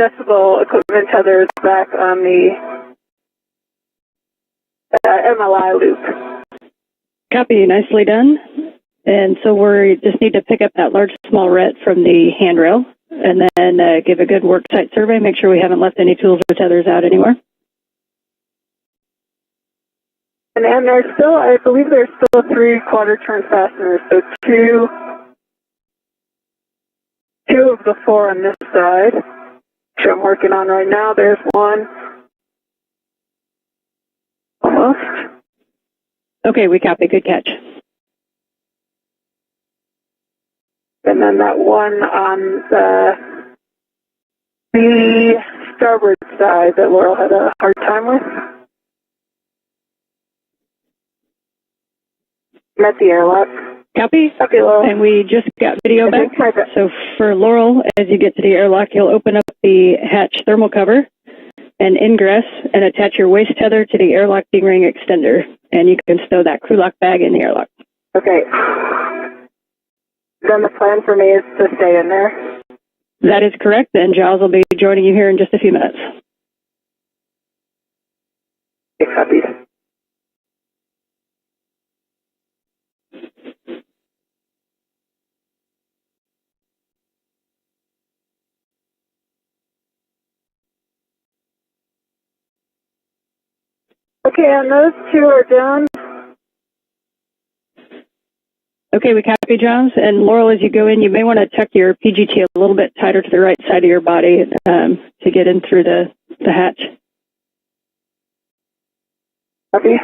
adjustable equipment tethers back on the MLI loop. Copy, nicely done. And so we just need to pick up that large small ret from the handrail and then give a good work site survey, make sure we haven't left any tools or tethers out anywhere. And there's still, I believe there's still 3 quarter turn fasteners, so two of the 4 on this side, which I'm working on right now. There's one. Almost. Okay, we copy, good catch. And then that one on the starboard side that Laurel had a hard time with. Met the airlock. Copy. Copy, Laurel. And we just got video back. So for Laurel, as you get to the airlock, you'll open up the hatch thermal cover and ingress and attach your waist tether to the airlock D-ring extender. And you can stow that crew lock bag in the airlock. Okay. Then the plan for me is to stay in there. That is correct, and Giles will be joining you here in just a few minutes. Okay, copies. Okay, and those 2 are done. Okay, we copy, Giles. And Laurel, as you go in, you may want to tuck your PGT a little bit tighter to the right side of your body to get in through the hatch. Copy.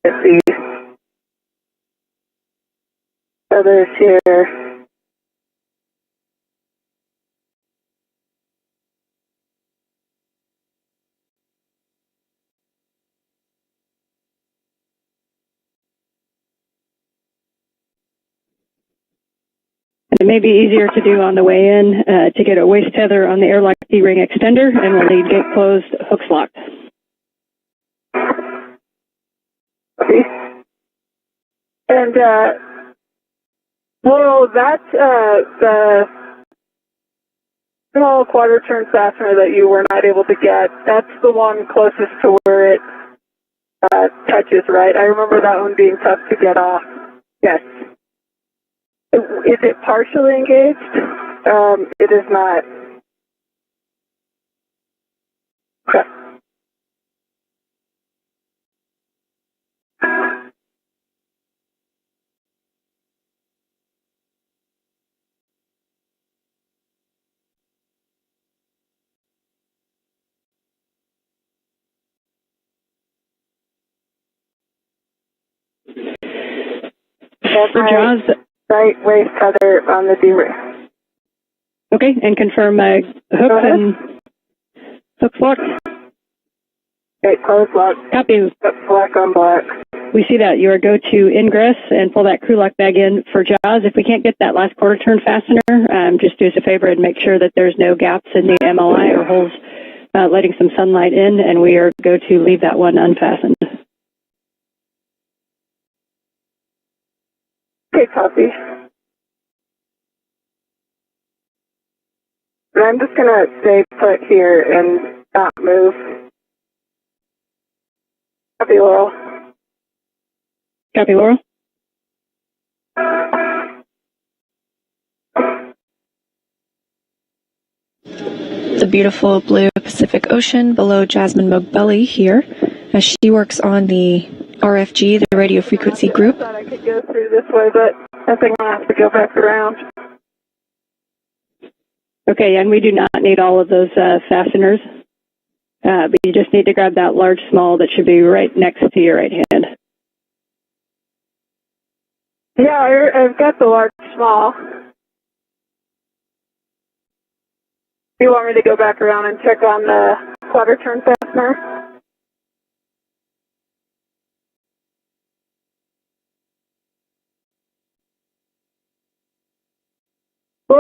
The others here. It may be easier to do on the way in to get a waist tether on the airlock D-ring extender, and we'll need gate closed, hooks locked. And Laurel, that's the small quarter turn fastener that you were not able to get. That's the one closest to where it touches, right? I remember that one being tough to get off. Yes. Is it partially engaged? It is not. Okay. For Jaws. Right waist tether on the D-ring. Okay, and confirm hooks and hooks locked. Okay, close lock. Copy. Black on black. We see that. You are go to ingress and pull that crew lock bag in for Jaws. If we can't get that last quarter turn fastener, just do us a favor and make sure that there's no gaps in the MLI or holes letting some sunlight in, and we are go to leave that one unfastened. Okay, copy. And I'm just going to stay put here and not move. Copy, Laurel. Copy, Laurel. The beautiful blue Pacific Ocean below Jasmin Moghbeli here, as she works on the RFG, the radio frequency group. I thought I could go through this way, but I think I'll have to go back around. Okay, and we do not need all of those fasteners, but you just need to grab that large small that should be right next to your right hand. Yeah, I've got the large small. Do you want me to go back around and check on the quarter turn fastener?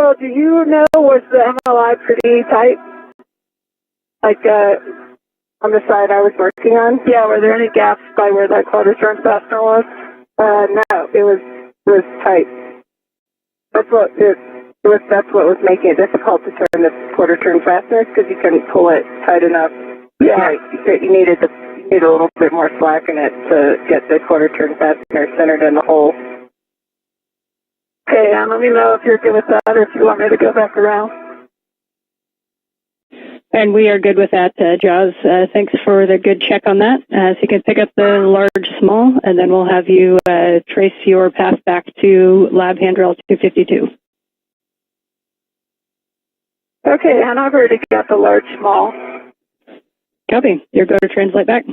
Laurel, do you know, was the MLI pretty tight? Like, on the side I was working on? Yeah, were there any gaps by where that quarter turn fastener was? No, it was tight. That's what was making it difficult to turn the quarter turn fasteners, because you couldn't pull it tight enough. Yeah, you needed a little bit more slack in it to get the quarter turn fastener centered in the hole. Okay, let me know if you're good with that, or if you want me to go back around. And we are good with that, Jaws. Thanks for the good check on that. So you can pick up the large, small, and then we'll have you trace your path back to lab handrail 252. Okay, and I've already got the large, small. Copy. Your go to translate back.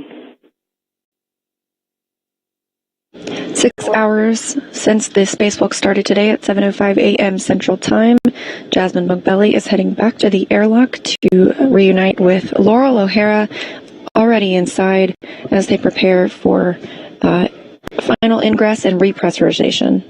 6 hours since the spacewalk started today at 7:05 a.m. Central Time. Jasmin Moghbeli is heading back to the airlock to reunite with Laurel O'Hara, already inside, as they prepare for final ingress and repressurization.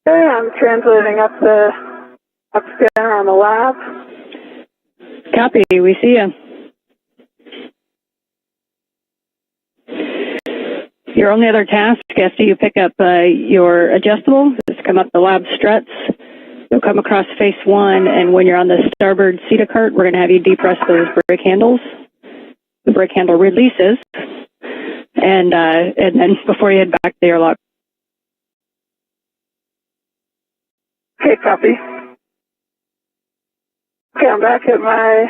Okay, I'm translating up the scanner on the lab. Copy. We see you. Your only other task after you pick up your adjustable is to come up the lab struts. You'll come across face one, and when you're on the starboard CETA cart, we're going to have you depress those brake handles. The brake handle releases, and then before you head back to the airlock. Okay, copy. Okay, I'm back at my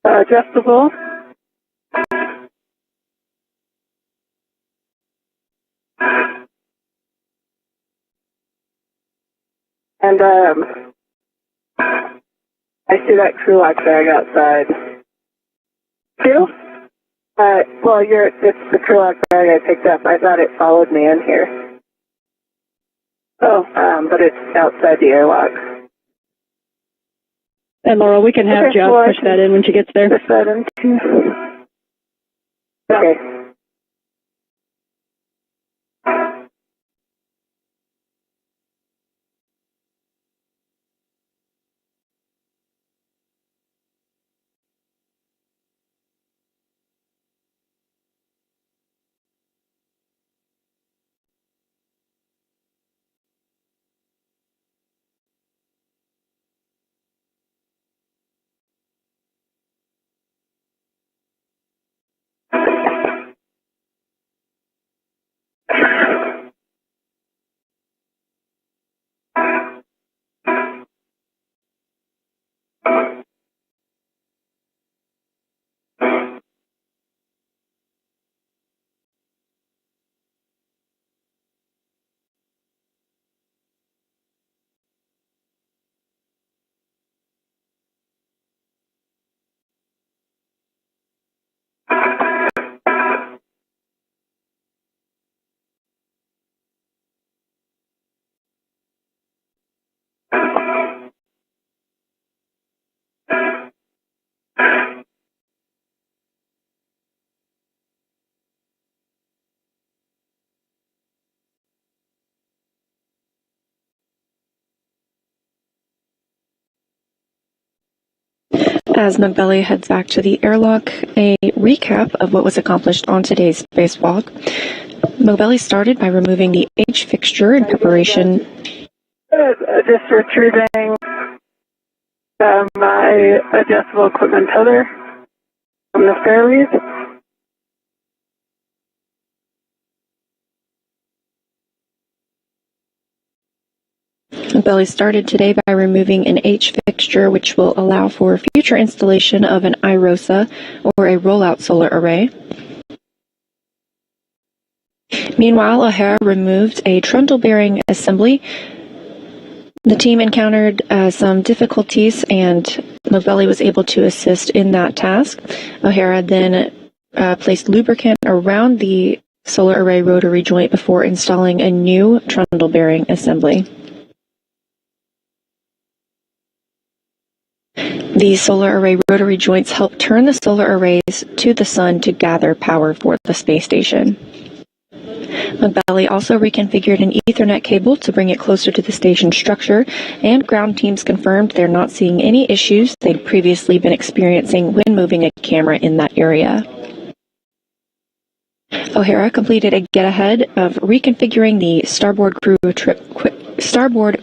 adjustable. And I see that crew lock bag outside. Two? Well, it's the crew lock bag I picked up. I thought it followed me in here. Oh, but it's outside the airlock. And Laurel, we can have Job push that in when she gets there. Push that in. Okay. As Moghbeli heads back to the airlock, a recap of what was accomplished on today's spacewalk. Moghbeli started by removing the H fixture in preparation. Just retrieving my adjustable equipment tether from the fairways. Moghbeli started today by removing an H fixture, which will allow for future installation of an IROSA or a rollout solar array. Meanwhile, O'Hara removed a trundle bearing assembly. The team encountered some difficulties, and Moghbeli was able to assist in that task. O'Hara then placed lubricant around the solar array rotary joint before installing a new trundle bearing assembly. The solar array rotary joints help turn the solar arrays to the sun to gather power for the space station. Moghbeli also reconfigured an Ethernet cable to bring it closer to the station structure, and ground teams confirmed they're not seeing any issues they'd previously been experiencing when moving a camera in that area. O'Hara completed a get-ahead of reconfiguring the starboard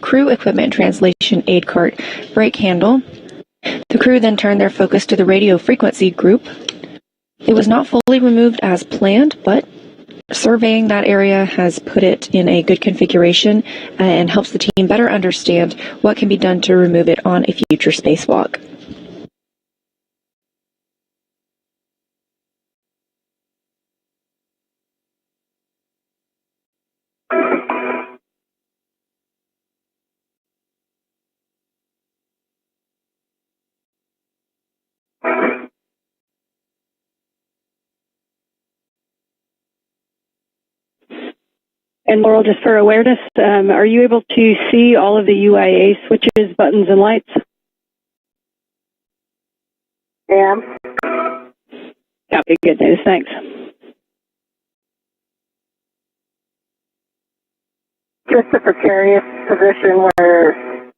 crew equipment translation aid cart brake handle. The crew then turned their focus to the radio frequency group. It was not fully removed as planned, but surveying that area has put it in a good configuration and helps the team better understand what can be done to remove it on a future spacewalk. And Loral, just for awareness, are you able to see all of the UIA switches, buttons, and lights? Am. Copy, good news, thanks. Just a precarious position where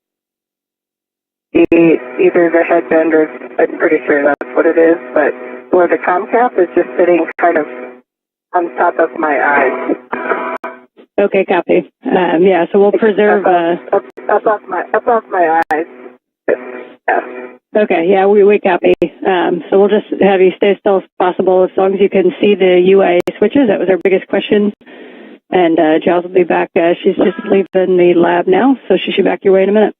either the headband or, I'm pretty sure that's what it is, but where the com cap is just sitting kind of on top of my eyes. Okay, copy. Yeah, so we'll preserve... Above my eyes. Yeah. Okay, yeah, we copy. So we'll just have you stay as still as possible as long as you can see the UIA switches. That was our biggest question. And Giles will be back. She's just leaving the lab now, so she should be back your way in a minute.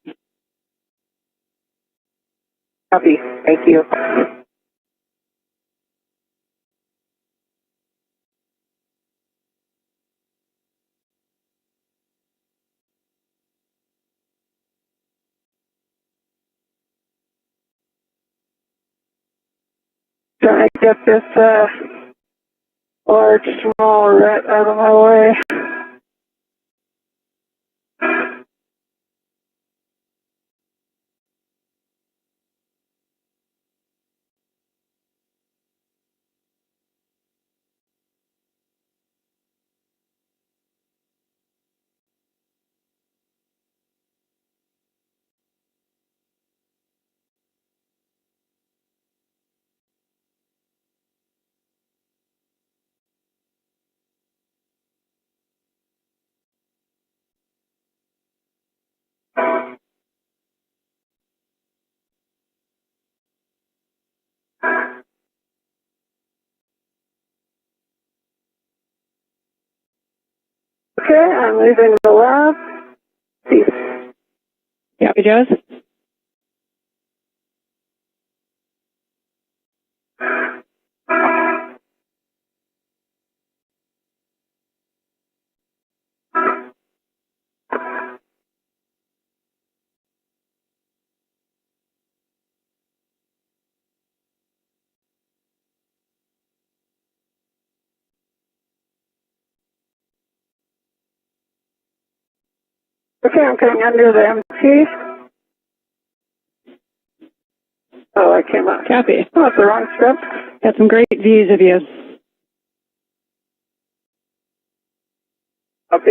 Copy. Thank you. Trying to get this large, small rat out of my way. Okay, I'm leaving the lab. Peace. Copy, Giles? Okay, I'm coming under the MT. Oh, I came up. Copy. Oh, it's the wrong script. Got some great views of you. Copy.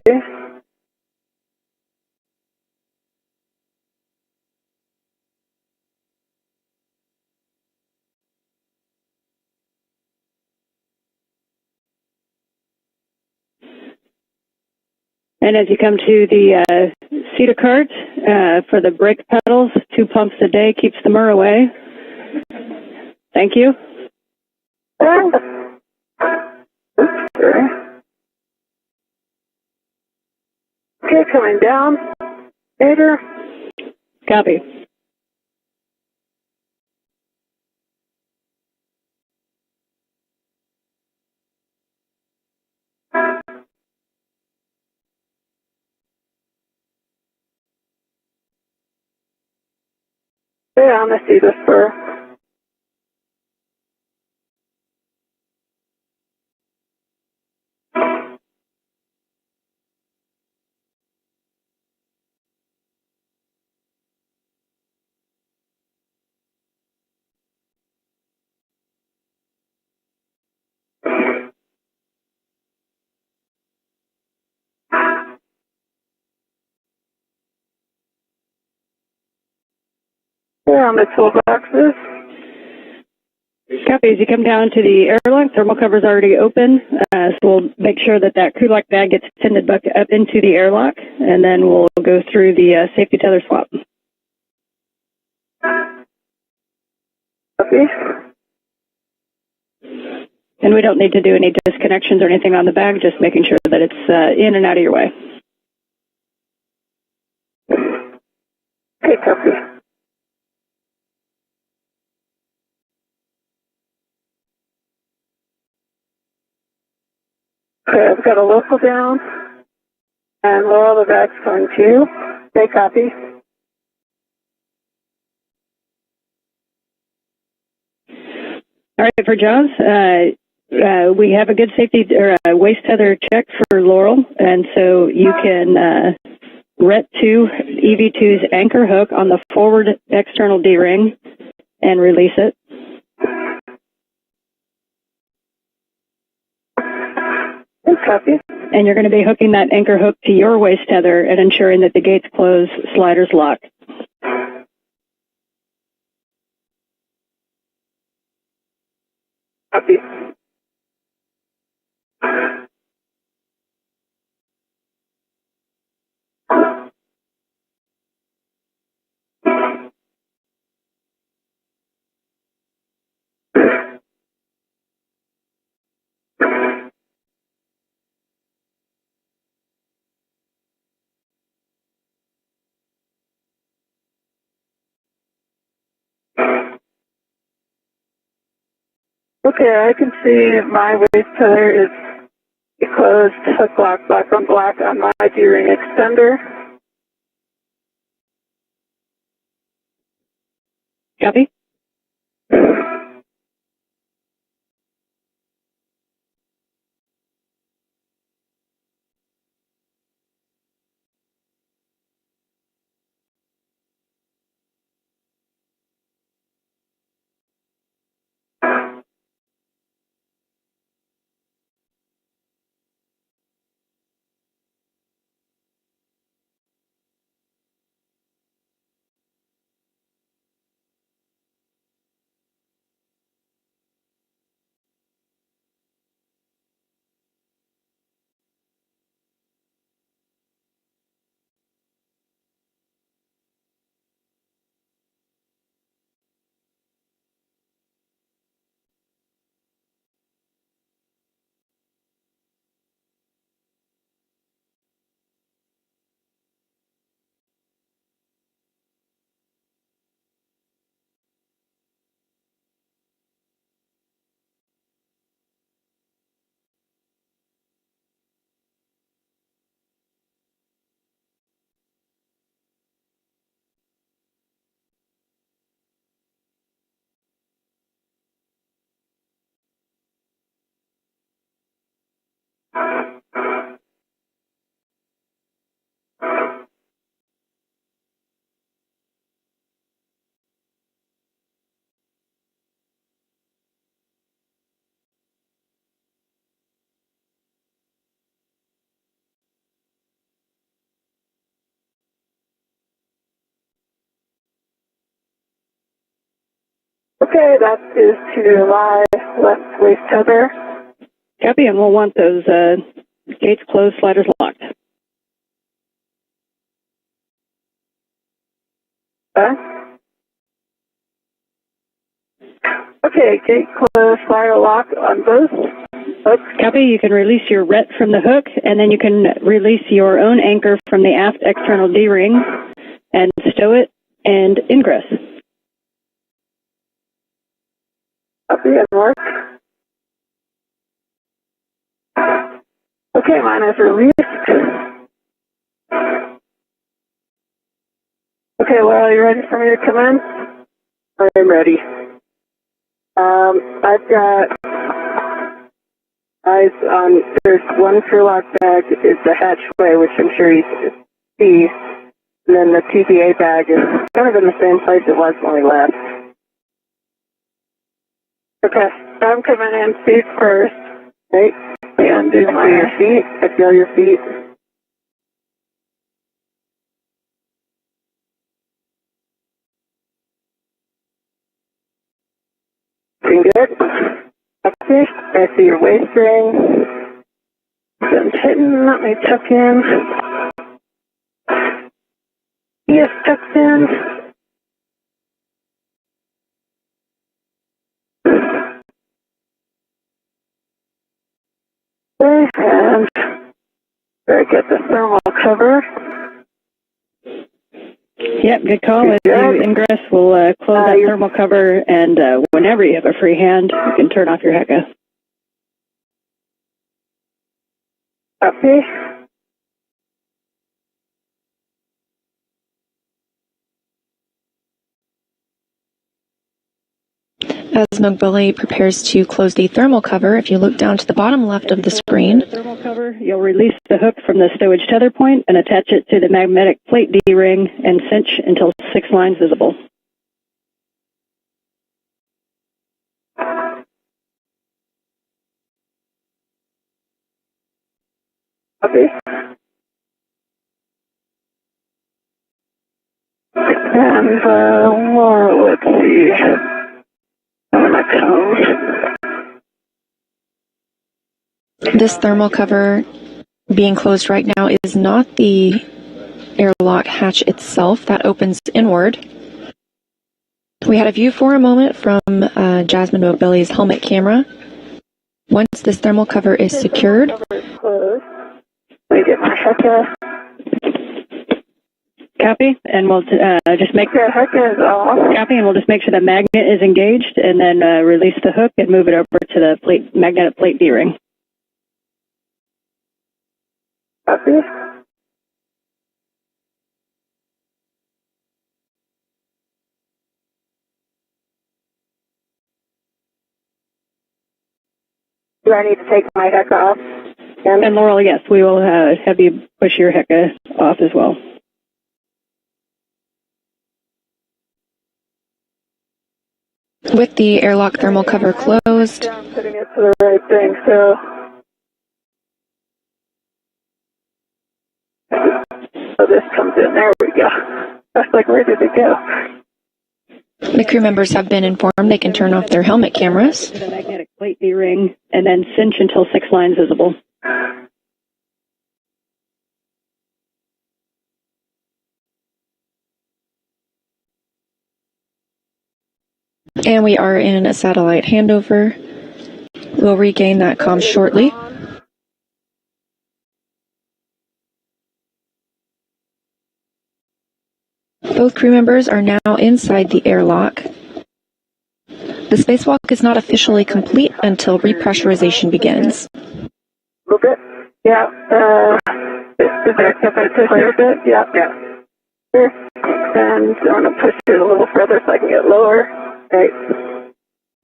And as you come to the Cheetah cart for the brake pedals. 2 pumps a day keeps the myrrh away. Thank you. Oops, sorry. Okay, coming down. Later. Copy. Yeah, I'm gonna see this for. Yeah, on the toolboxes. Copy. As you come down to the airlock, thermal cover's already open, so we'll make sure that that crew lock bag gets tended back up into the airlock, and then we'll go through the safety tether swap. Copy. And we don't need to do any disconnections or anything on the bag, just making sure that it's in and out of your way. Okay, copy. Okay, I've got a local down, and Laurel, the bag's going to. Okay, copy. All right, for Jaws, we have a good safety or waist tether check for Laurel, and so you can RET2 EV2's anchor hook on the forward external D-ring and release it. Copy. And you're going to be hooking that anchor hook to your waist tether and ensuring that the gates close, sliders lock. Copy. Okay, I can see my waist tether is closed, hook lock, black on black on my D-ring extender. Copy? Okay, that is to my left waist tether. Copy, and we'll want those gates closed, sliders locked. Okay, gate closed, fire lock on both. Oops. Copy. You can release your ret from the hook, and then you can release your own anchor from the aft external D-ring and stow it and ingress. Copy and mark. Okay, mine is released. Okay, Laurel, are you ready for me to come in? I'm ready. I've got eyes on, there's one crew lock bag is the hatchway, which I'm sure you see, and then the TBA bag is kind of in the same place it was when we left. Okay, I'm coming in feet first, right? And do my your feet, I feel your feet. Looking good. Okay, I see your waist ring. Then tighten, let me tuck in. Yes, tucked in. Okay, and I get the thermal cover. Yep, good call. As you ingress, we'll close that thermal cover, and whenever you have a free hand, you can turn off your HECA. Copy. As Moghbeli prepares to close the thermal cover, if you look down to the bottom left of the screen, Thermal cover, you'll release the hook from the stowage tether point and attach it to the magnetic plate D-ring and cinch until 6 lines visible. Copy. And more, let's see. My code. this thermal cover being closed right now is not the airlock hatch itself. That opens inward. We had a view for a moment from Jasmin Moghbeli's helmet camera. Once this thermal cover is secured, Closed. Let me get my HECA. Copy, and we'll just make Okay, HECA is off. copy, and we'll just make sure the magnet is engaged, and then release the hook and move it over to the magnetic plate D-ring. Copy. Do I need to take my HECA off? And Laurel, yes, we will have you push your HECA off as well. with the airlock thermal cover closed, I'm putting it to the right thing, so this comes in. There we go. I was like, where did it go? the crew members have been informed they can turn off their helmet cameras. The magnetic plate D-ring, and then cinch until 6 lines visible. And we are in a satellite handover. We'll regain that comm shortly. Both crew members are now inside the airlock. The spacewalk is not officially complete until repressurization begins. A little bit? Yeah. Is that if I push it a bit? Yeah. Here. And I'm going to push it a little further so I can get lower. Right.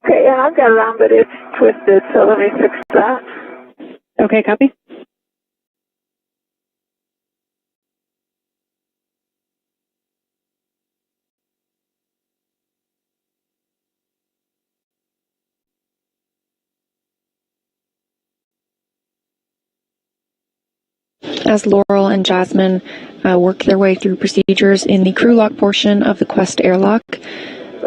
Okay, yeah, I've got it on, but it's twisted, so let me fix that. Okay, copy. As Laurel and Jasmin work their way through procedures in the crew lock portion of the Quest airlock,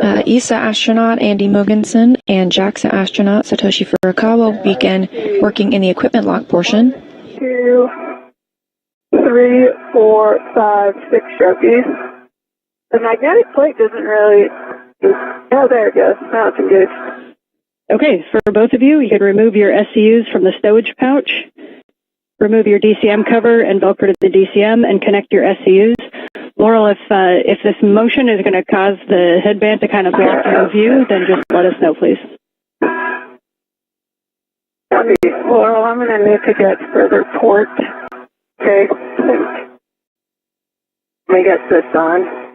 ESA astronaut Andy Mogensen and JAXA astronaut Satoshi Furukawa will begin working in the equipment lock portion. 2, 3, 4, 5, 6 sharpies. The magnetic plate doesn't really... Oh, there it goes. Now it's engaged. Okay, for both of you, you can remove your SCUs from the stowage pouch, remove your DCM cover and Velcro to the DCM, and connect your SCUs. Laurel, if this motion is going to cause the headband to kind of block your view, then just let us know, please. Laurel, I'm going to need to get further port. Okay. Let me get this on.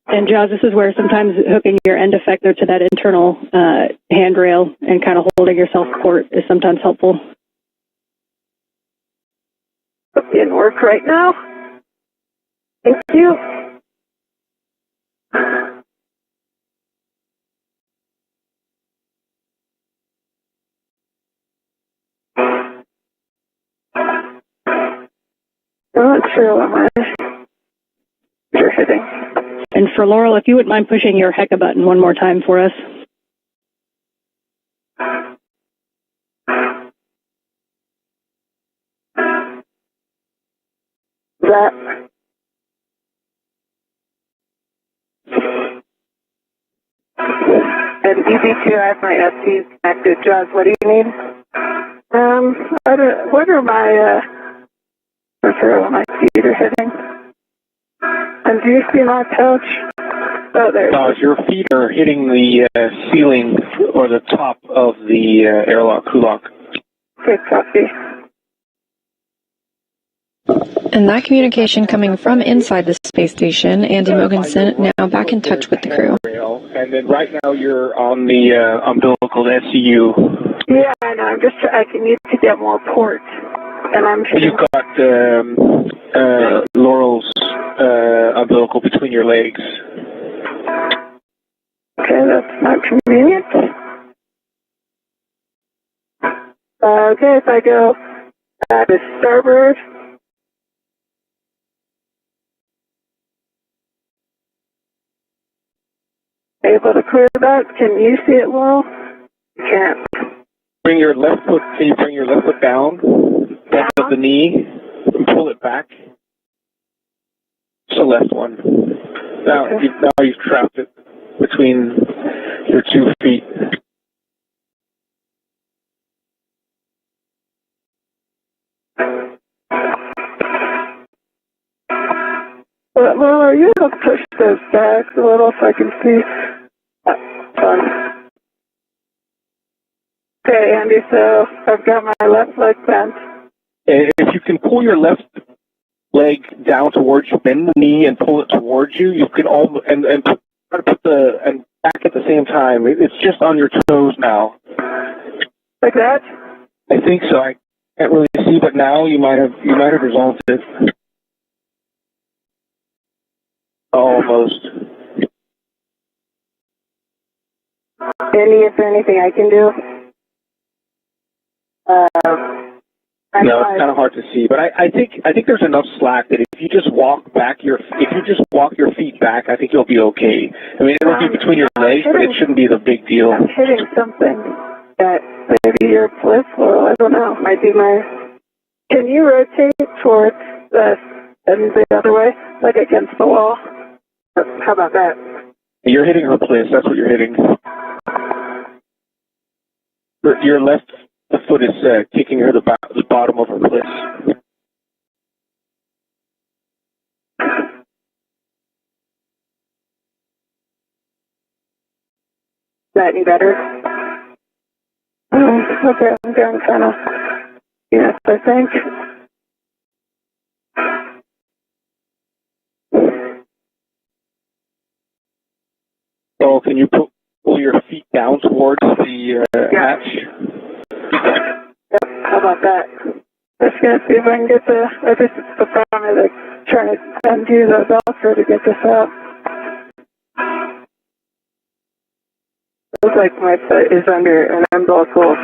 And Jaws, this is where sometimes hooking your end effector to that internal handrail and kind of holding yourself port is sometimes helpful. In work right now. Thank you. I'm not sure what you're hitting. And for Laurel, if you wouldn't mind pushing your HECA button one more time for us. That. And EV2, I have my SC connected. Jaws, what do you need? What are my, my feet are hitting? And do you see my pouch? Oh, there. Your feet are hitting the ceiling or the top of the airlock crew-lock. Good copy. And that communication coming from inside the space station. Andy Mogensen now back in touch with the crew. And then right now you're on the umbilical SCU. Yeah, I know. I need to get more ports. And I'm sure you've got Laurel's umbilical between your legs. Okay, that's not convenient. Okay, if I go to starboard. Able to clear that? Can you see it, Laurel? You can't. Can you bring your left foot down? Bend at the knee and pull it back. It's the left one. Now, okay. You've trapped it between your 2 feet. Well, are you able to push those back a little so I can see? Okay, Andy, so I've got my left leg bent. If you can pull your left leg down towards you, bend the knee and pull it towards you, you can try to put and back at the same time. It's just on your toes now. Like that? I think so. I can't really see, but now you might have resolved it. Almost. Andy, is there anything I can do? No, it's kind of hard to see, but I think there's enough slack that if you just walk your feet back, I think you'll be okay. I mean, it'll be between your legs, but it shouldn't be the big deal. I'm hitting something that maybe your bliss will, I don't know, might be my... Can you rotate towards and the other way, like against the wall? How about that? You're hitting her bliss, that's what you're hitting. Your left foot is kicking her the bottom of her bliss. Is that any better? Okay, I'm going kind of, yes, I think. So can you pull your feet down towards the hatch? Yep, how about that? Just going to see if I can get the problem is trying to undo the Velcro to get this out. Looks like my foot is under an umbilical.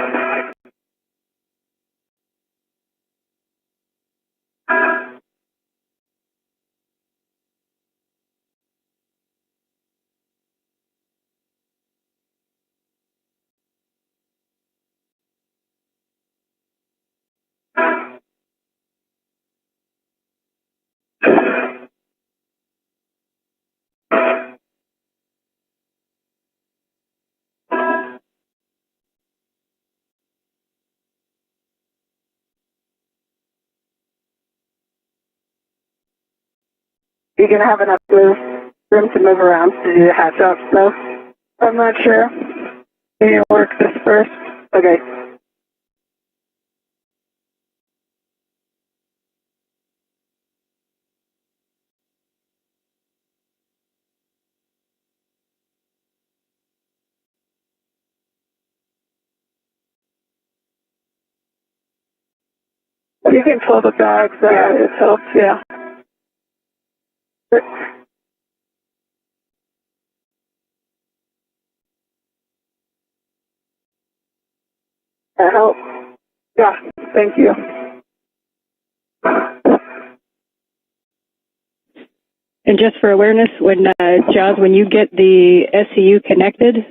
You're going to have enough room to move around to do the hatch off, so I'm not sure. Can you work this first? Okay. You can fill the bags, it helps, yeah. That helps. Yeah, thank you. And just for awareness, when Jazz, when you get the SCU connected,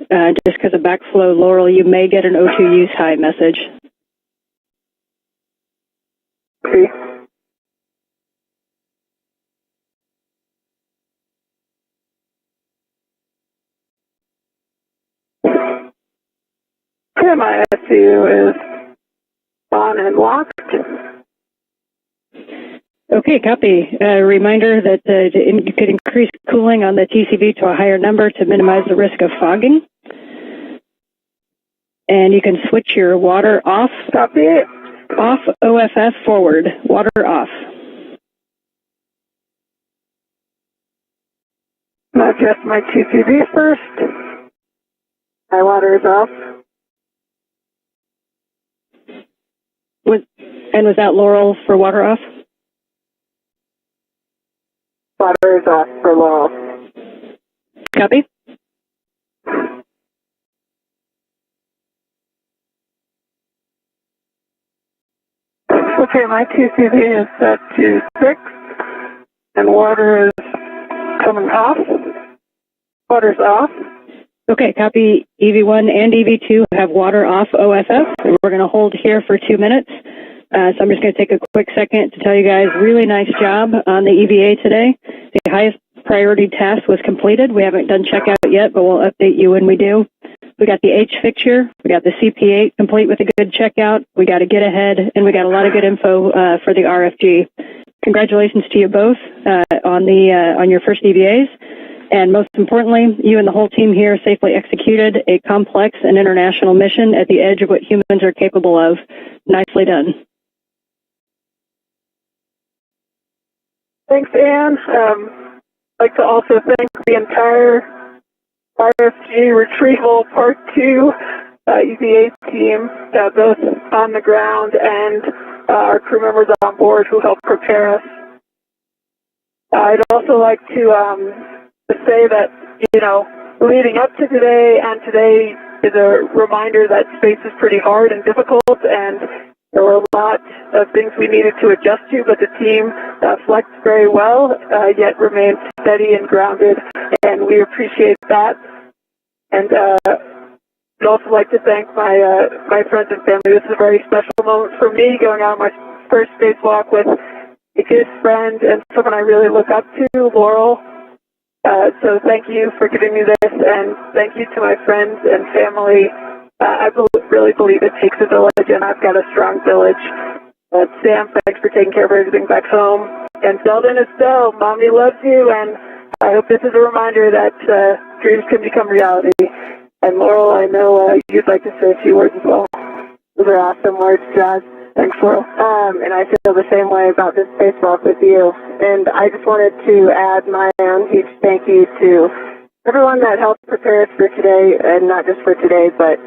just because of backflow, Laurel, you may get an O2 use high message. Okay. Yeah, my SCU is on and locked. Okay, copy. Reminder that you could increase cooling on the TCV to a higher number to minimize the risk of fogging. And you can switch your water off. Copy it. Off OFF forward. Water off. Adjust my TCV first. My water is off. And was that Laurel for water off? Water is off for Laurel. Copy. Okay, my TCV is set to 6, and water is coming off. Water's off. Okay, copy. EV1 and EV2 have water off OFF. And we're going to hold here for 2 minutes. So I'm just going to take a quick second to tell you guys, really nice job on the EVA today. The highest priority task was completed. We haven't done checkout yet, but we'll update you when we do. We got the H fixture. We got the CP8 complete with a good checkout. We got to get ahead, and we got a lot of good info for the RFG. Congratulations to you both on your first EVAs. And most importantly, you and the whole team here safely executed a complex and international mission at the edge of what humans are capable of. Nicely done. Thanks, Anne. I'd like to also thank the entire RFG Retrieval Part 2 EVA team, both on the ground and our crew members on board who helped prepare us. I'd also like to say that, leading up to today and today is a reminder that space is pretty hard and difficult, and there were a lot of things we needed to adjust to, but the team flexed very well, yet remained steady and grounded, and we appreciate that. And I'd also like to thank my friends and family. This is a very special moment for me, going on my first spacewalk with a good friend and someone I really look up to, Laurel. So thank you for giving me this, and thank you to my friends and family. I really believe it takes a village, and I've got a strong village. Sam, thanks for taking care of everything back home. And Sheldon, Estelle, Mommy loves you, and I hope this is a reminder that dreams can become reality. And Laurel, I know you'd like to say a few words as well. Those are awesome words, Jazz. Thanks, Laurel. And I feel the same way about this spacewalk with you. And I just wanted to add my own huge thank you to everyone that helped prepare us for today, and not just for today, but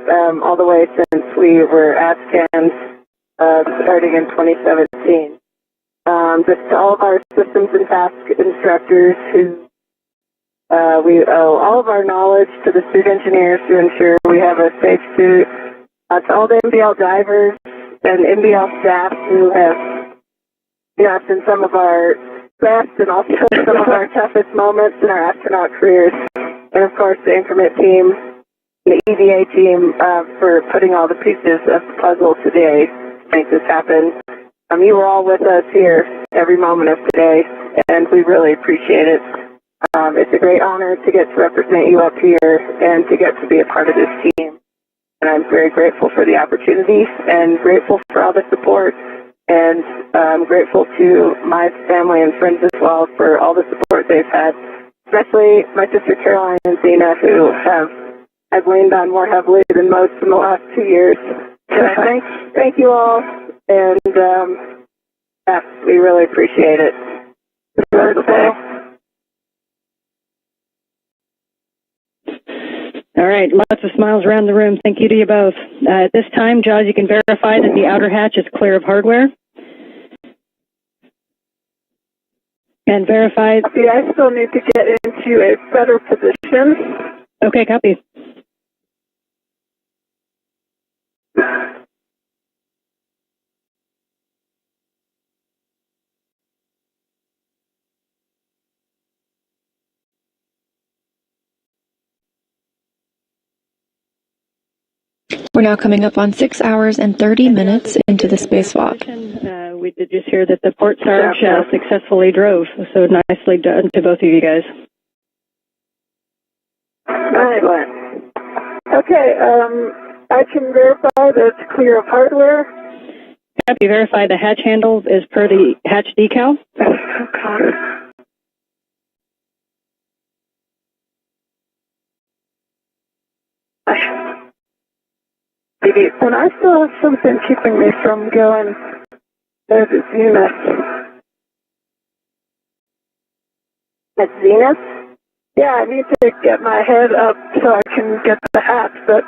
all the way since we were ASCANs starting in 2017. Just to all of our systems and task instructors who we owe all of our knowledge, to the suit engineers to ensure we have a safe suit, to all the MBL divers and MBL staff who have us in some of our best and also some of our toughest moments in our astronaut careers. And of course the increment team, the EVA team, for putting all the pieces of the puzzle today to make this happen. You were all with us here every moment of today, and we really appreciate it. It's a great honor to get to represent you up here and to get to be a part of this team. And I'm very grateful for the opportunity and grateful for all the support And I'm grateful to my family and friends as well for all the support they've had, especially my sister Caroline and Zena, who I've leaned on more heavily than most in the last 2 years. So thank you all, and yeah, we really appreciate it. All right, lots of smiles around the room. Thank you to you both. At this time, Jaws, you can verify that the outer hatch is clear of hardware. And verify... Copy. I still need to get into a better position. Okay, copy. We're now coming up on 6 hours and 30 minutes into the spacewalk. We did just hear that the port sarge successfully drove, so nicely done to both of you guys. Right. Okay, I can verify that it's clear of hardware. Copy. Verify the hatch handle is per the hatch decal. And I still have something keeping me from going as a Zenith. At Zenith? Yeah, I need to get my head up so I can get the hat, but...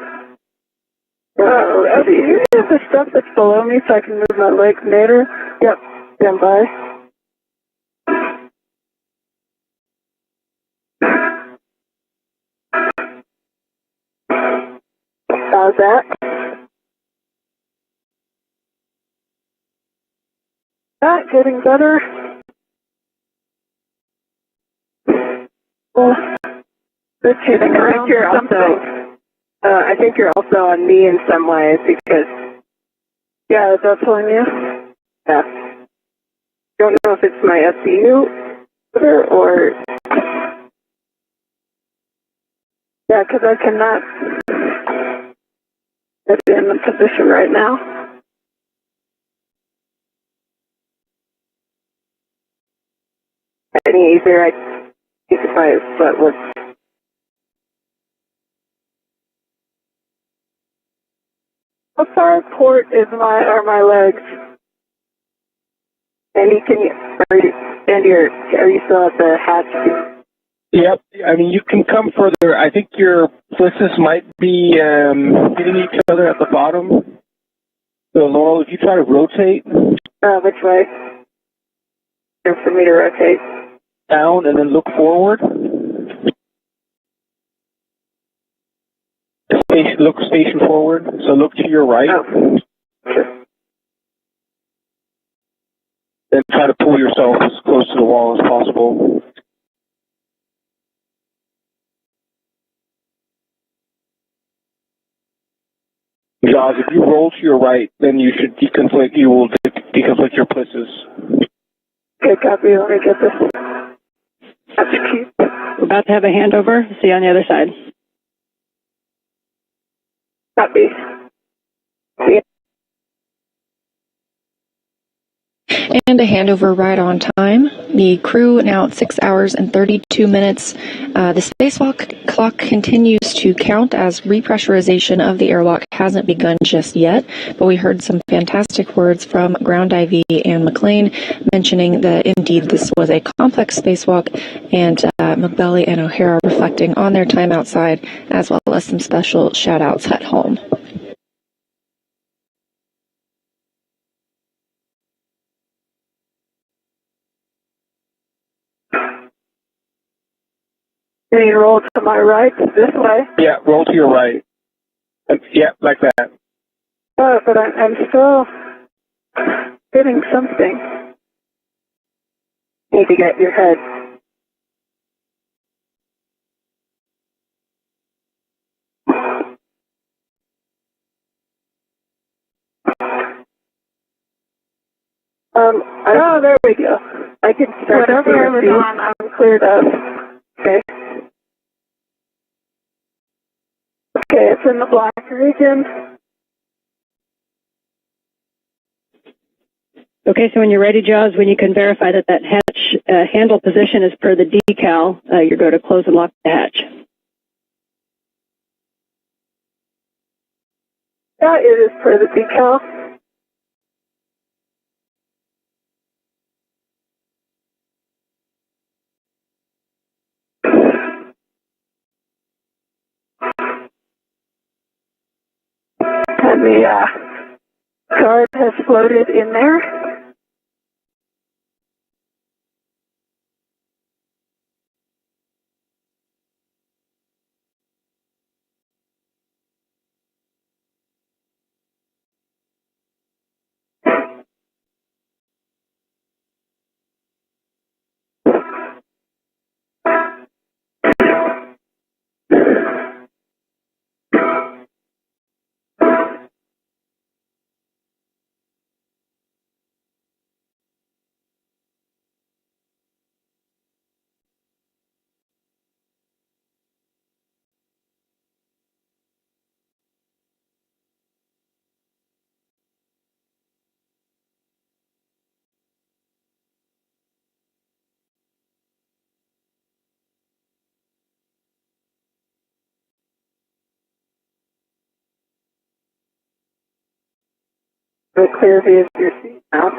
do you have the stuff that's below me so I can move my legs later? Yep, stand by. How's that? Getting better. Well, rotating around or something. I think you're also on me in some ways because, yeah, that's on you. Yeah. Don't know if it's my SCU or, yeah, because I cannot get in the position right now. Any easier, I think if my foot was... How far apart are my legs? Andy, are you still at the hatch? Yep. I mean, you can come further. I think your plisses might be hitting each other at the bottom. So, Laurel, if you try to rotate. Which way? For me to rotate. Down and then look forward. Look station forward. So look to your right. Oh. Sure. Then try to pull yourself as close to the wall as possible. Jaws, if you roll to your right, then you should deconflict. You will deconflict your plisses. Okay, copy. Let me get this. We're about to have a handover. See you on the other side. Copy. Yeah. And a handover right on time. The crew now at 6 hours and 32 minutes. The spacewalk clock continues to count as repressurization of the airlock hasn't begun just yet, but we heard some fantastic words from Ground IV and McLean mentioning that indeed this was a complex spacewalk, and Moghbeli and O'Hara reflecting on their time outside, as well as some special shout outs at home. Can you roll to my right, this way? Yeah, roll to your right. Yeah, like that. Oh, but I'm still hitting something. Need to get your head. Oh, there we go. I can start. Whatever I was on, I'm cleared up. Okay. Okay, it's in the black region. Okay, so when you're ready, Jaws, when you can verify that that hatch handle position is per the decal, you go to close and lock the hatch. Yeah, it is per the decal. And the guard has floated in there. The clear view of your seat now.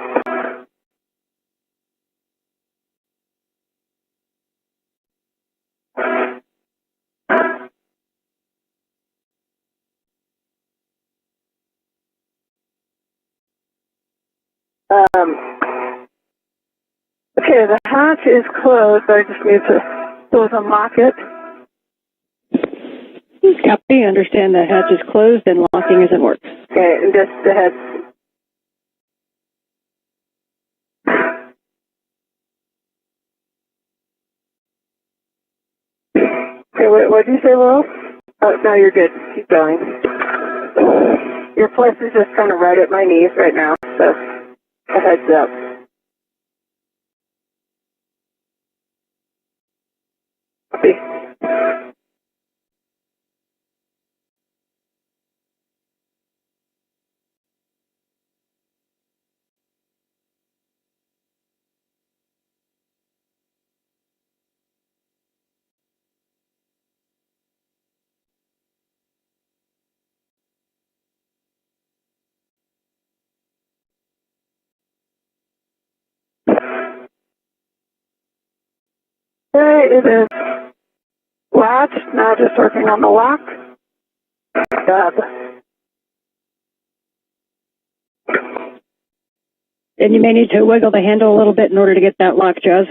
Okay, the hatch is closed. I just need to close and lock it. Copy. Understand the hatch is closed and locking is in work. Okay, and just ahead. Okay, what did you say, Laurel? Oh, no, you're good. Keep going. Your place is just kind of right at my knees right now, so a heads up. Copy. Okay, it is latched, now just working on the lock. Job. And you may need to wiggle the handle a little bit in order to get that lock, Jaws.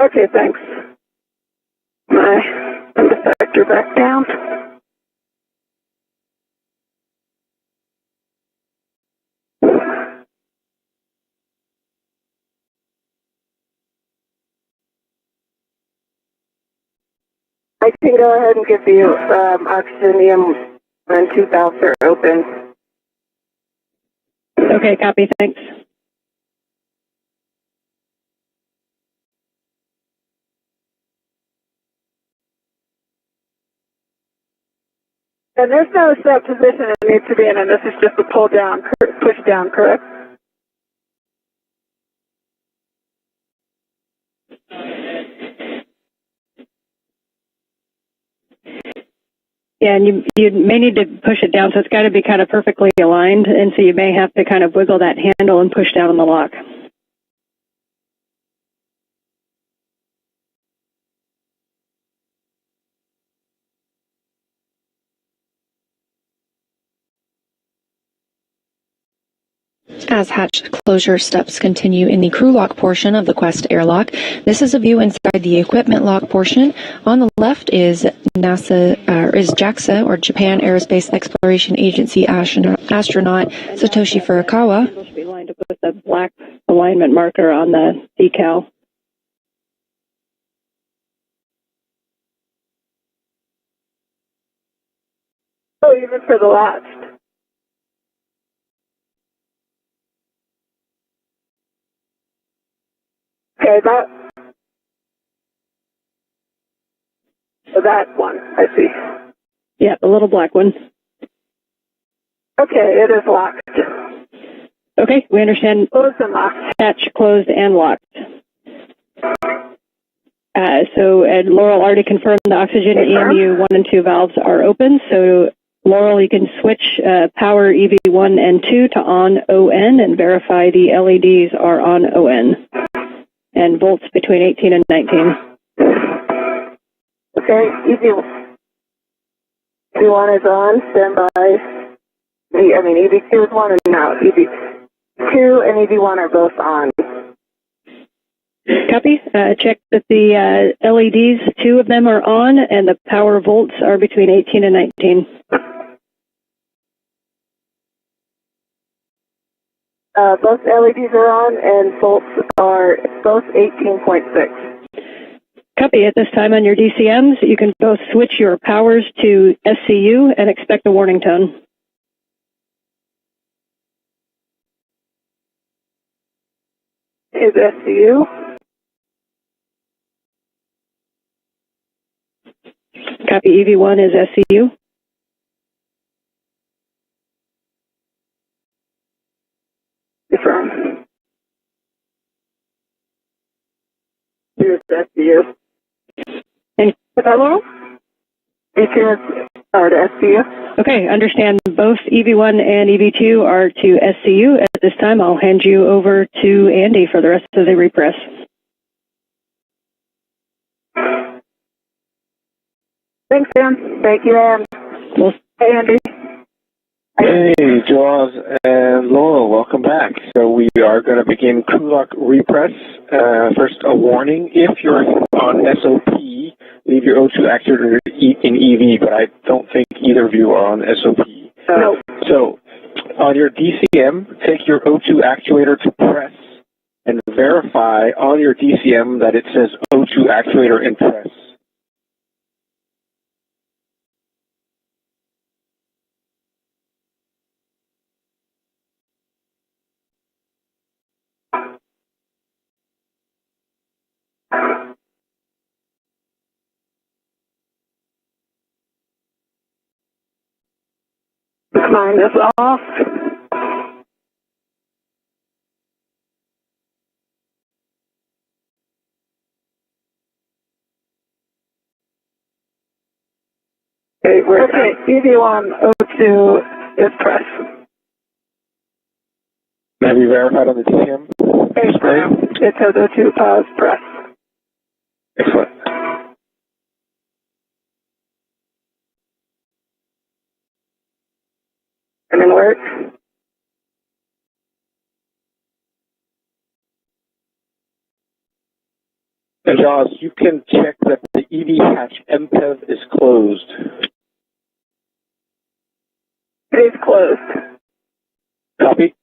Okay, thanks. My defector back down. I can go ahead and give you oxygen and 2 valves are open. Okay, copy. Thanks. And there's no set position it needs to be in, and this is just a pull down, push down, correct? Yeah, and you may need to push it down, so it's got to be kind of perfectly aligned, and so you may have to kind of wiggle that handle and push down on the lock. As hatch closure steps continue in the crew lock portion of the Quest airlock, this is a view inside the equipment lock portion. On the left is JAXA, or Japan Aerospace Exploration Agency astronaut Satoshi Furukawa. It should be lined up with a black alignment marker on the decal. Oh, even for the latched. Okay, that one, I see. Yeah, the little black one. Okay, it is locked. Okay, we understand. Closed and locked. Hatch closed and locked. So Laurel already confirmed the oxygen EMU 1 and 2 valves are open. So Laurel, you can switch power EV1 and 2 to on ON and verify the LEDs are on ON. And volts between 18 and 19. Okay, EV1 is on, standby. EV2 is on and out. EV2 and EV1 are both on. Copy. Check that the LEDs, 2 of them are on, and the power volts are between 18 and 19. Both LEDs are on, and volts are both 18.6. Copy. At this time on your DCMs, you can both switch your powers to SCU and expect a warning tone. Is SCU? Copy. EV1 is SCU. Confirm. Here's SCU. And hello? It is to SCU. Okay, understand both EV1 and EV2 are to SCU. At this time, I'll hand you over to Andy for the rest of the repress. Thanks, Sam. Thank you, Ann. Well, hey, Andy. Hey, Jaws and Laurel, welcome back. So we are going to begin crew lock repress. First, a warning. If you're on SOP, leave your O2 actuator in EV, but I don't think either of you are on SOP. No. So on your DCM, take your O2 actuator to press and verify on your DCM that it says O2 actuator in press. Mine is off. Okay, EV1 O2 is press. Have you verified on the DCM display? It says O2 press. Excellent. And then work. And Jaws, you can check that the EV hatch MPEV is closed. It is closed. Copy?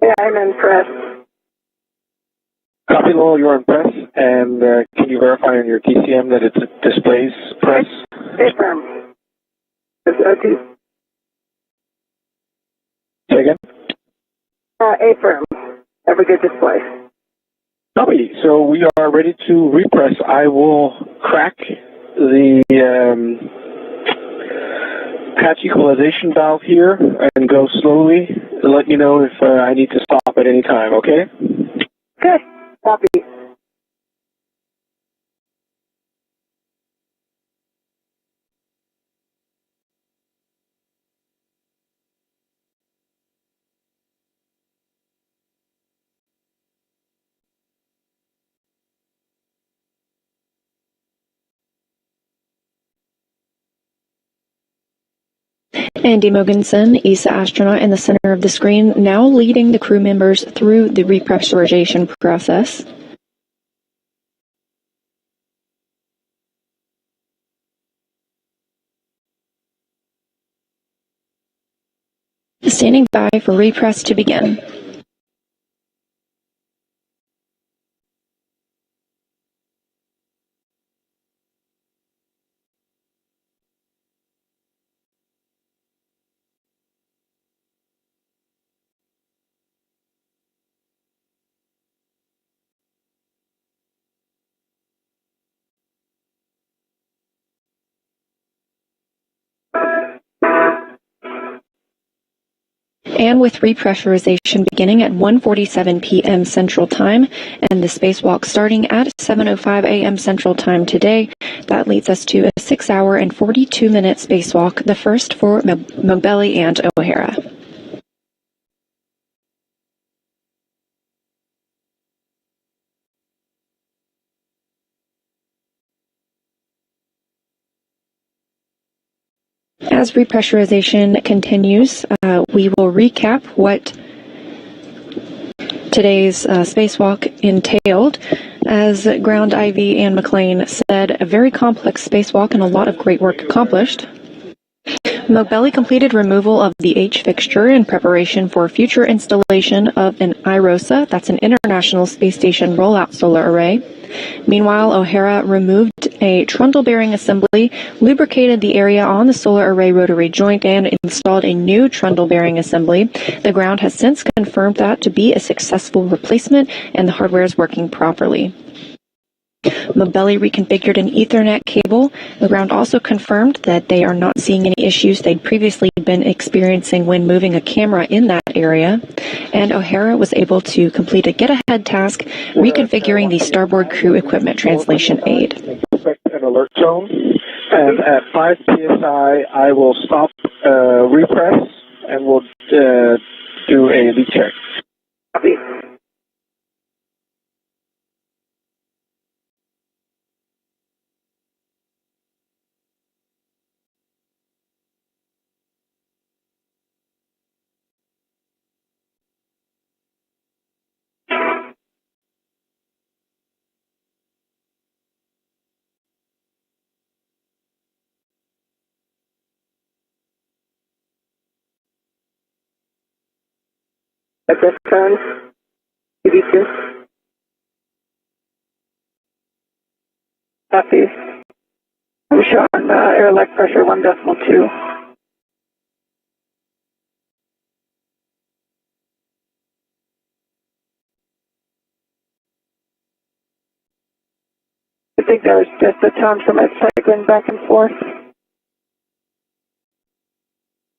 Yeah, I'm in press. Copy, Lowell, you're on press, and can you verify on your DCM that it displays press? Affirm. It's O2. Say again? Affirm. Have a good display. Copy. So we are ready to repress. I will crack the hatch equalization valve here and go slowly and let you know if I need to stop at any time, okay? Okay. Copy. Andy Mogensen, ESA astronaut in the center of the screen, now leading the crew members through the repressurization process. Standing by for repress to begin. And with repressurization beginning at 1:47 p.m. Central Time and the spacewalk starting at 7:05 a.m. Central Time today, that leads us to a 6-hour and 42-minute spacewalk, the first for Moghbeli and O'Hara. As repressurization continues, we will recap what today's spacewalk entailed. As Ground IV and McLean said, a very complex spacewalk and a lot of great work accomplished. Moghbeli completed removal of the H fixture in preparation for future installation of an IROSA, that's an International Space Station Rollout Solar Array. Meanwhile, O'Hara removed a trundle bearing assembly, lubricated the area on the solar array rotary joint, and installed a new trundle bearing assembly. The ground has since confirmed that to be a successful replacement, and the hardware is working properly. Moghbeli reconfigured an Ethernet cable. The ground also confirmed that they are not seeing any issues they'd previously been experiencing when moving a camera in that area. And O'Hara was able to complete a get-ahead task, reconfiguring the starboard crew equipment translation aid. Expect an alert tone, and at 5 psi, I will stop repress, and we'll do a leak check. Copy. At this time, TV2. Copy. I'm showing air-leg pressure 1.2. I think there's just a tone from it cycling back and forth.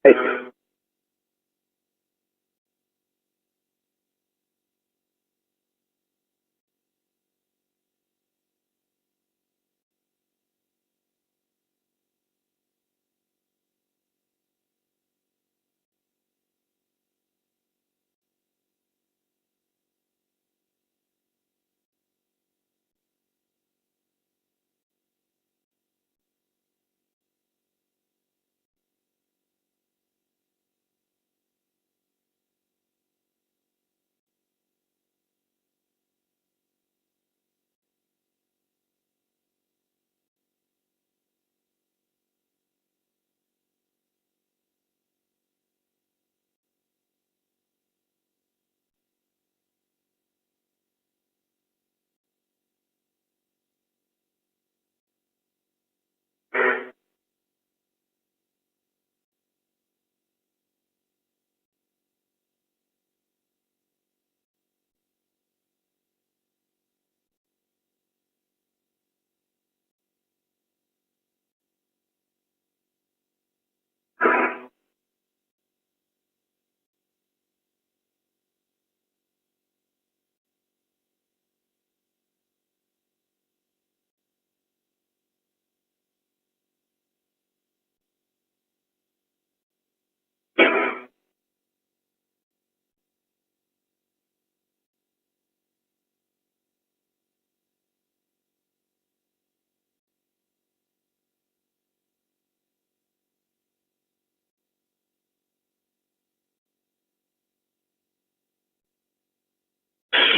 Right.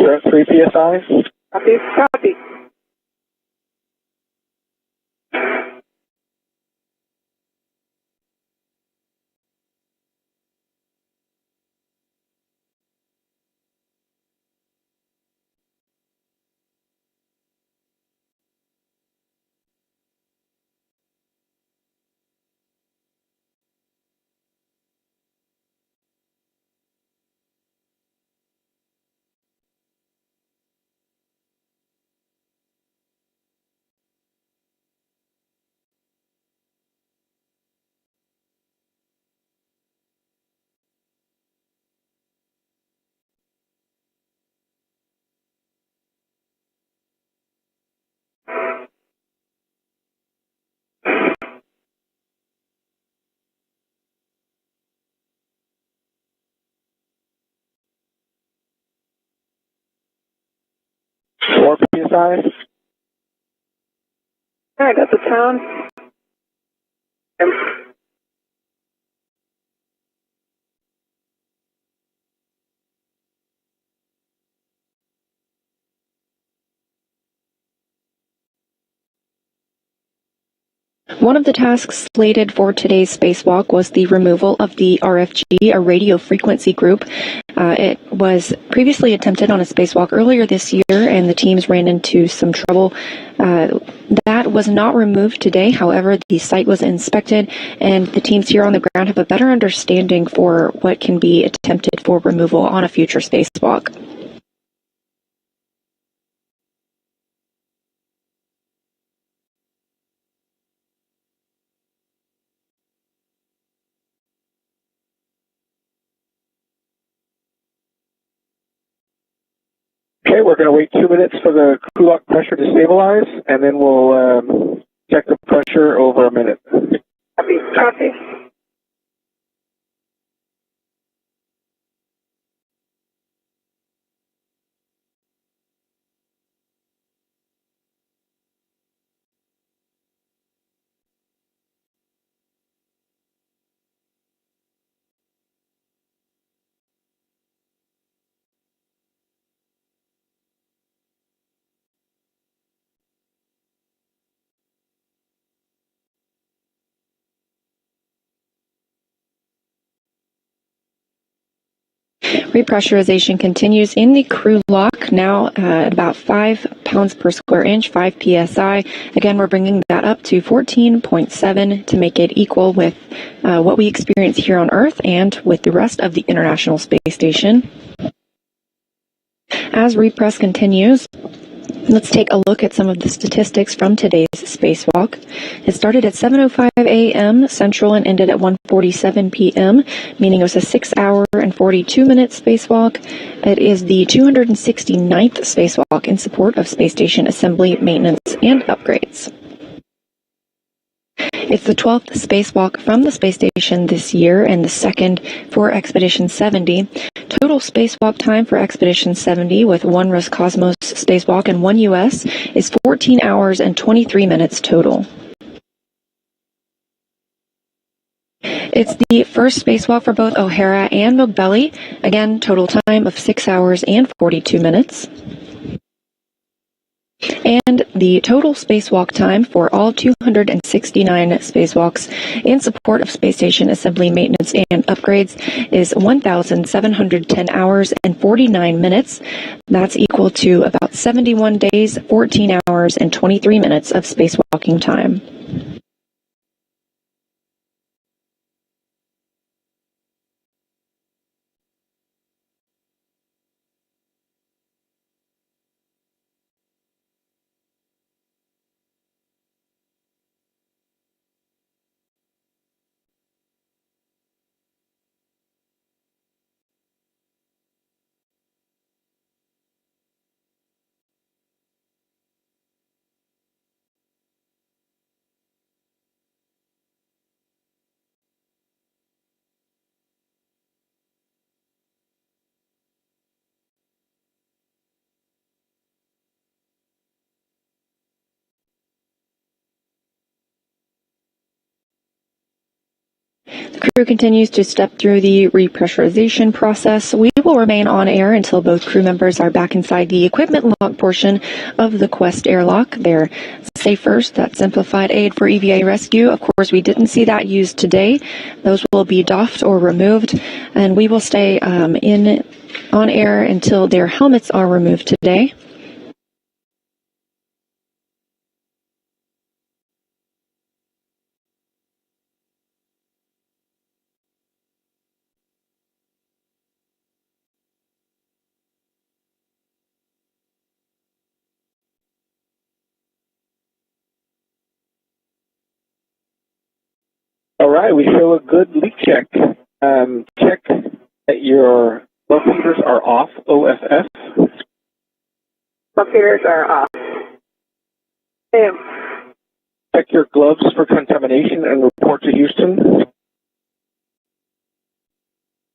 We're at 3 psi. Copy. Copy. 4 PSI. I got the town. One of the tasks slated for today's spacewalk was the removal of the RFG, a radio frequency group. It was previously attempted on a spacewalk earlier this year, and the teams ran into some trouble. That was not removed today. However, the site was inspected, and the teams here on the ground have a better understanding for what can be attempted for removal on a future spacewalk. Okay, we're going to wait 2 minutes for the crew lock pressure to stabilize, and then we'll check the pressure over a minute. Copy. Repressurization continues in the crew lock, now at about 5 pounds per square inch, 5 psi. Again, we're bringing that up to 14.7 to make it equal with what we experience here on Earth and with the rest of the International Space Station. As repress continues, let's take a look at some of the statistics from today's spacewalk. It started at 7:05 a.m. Central and ended at 1:47 p.m., meaning it was a 6-hour and 42-minute spacewalk. It is the 269th spacewalk in support of space station assembly, maintenance, and upgrades. It's the 12th spacewalk from the space station this year and the second for Expedition 70. Total spacewalk time for Expedition 70 with one Roscosmos spacewalk and one U.S. is 14 hours and 23 minutes total. It's the first spacewalk for both O'Hara and Moghbeli. Again, total time of 6 hours and 42 minutes. And the total spacewalk time for all 269 spacewalks in support of space station assembly, maintenance, and upgrades is 1,710 hours and 49 minutes. That's equal to about 71 days, 14 hours, and 23 minutes of spacewalking time. The crew continues to step through the repressurization process. We will remain on air until both crew members are back inside the equipment lock portion of the Quest airlock. Their Safe First, that simplified aid for EVA rescue. Of course, we didn't see that used today. Those will be doffed or removed, and we will stay on air until their helmets are removed today. All right, we show a good leak check. Check that your love feeders are off, OFF. Love feeders are off. Damn. Check your gloves for contamination and report to Houston.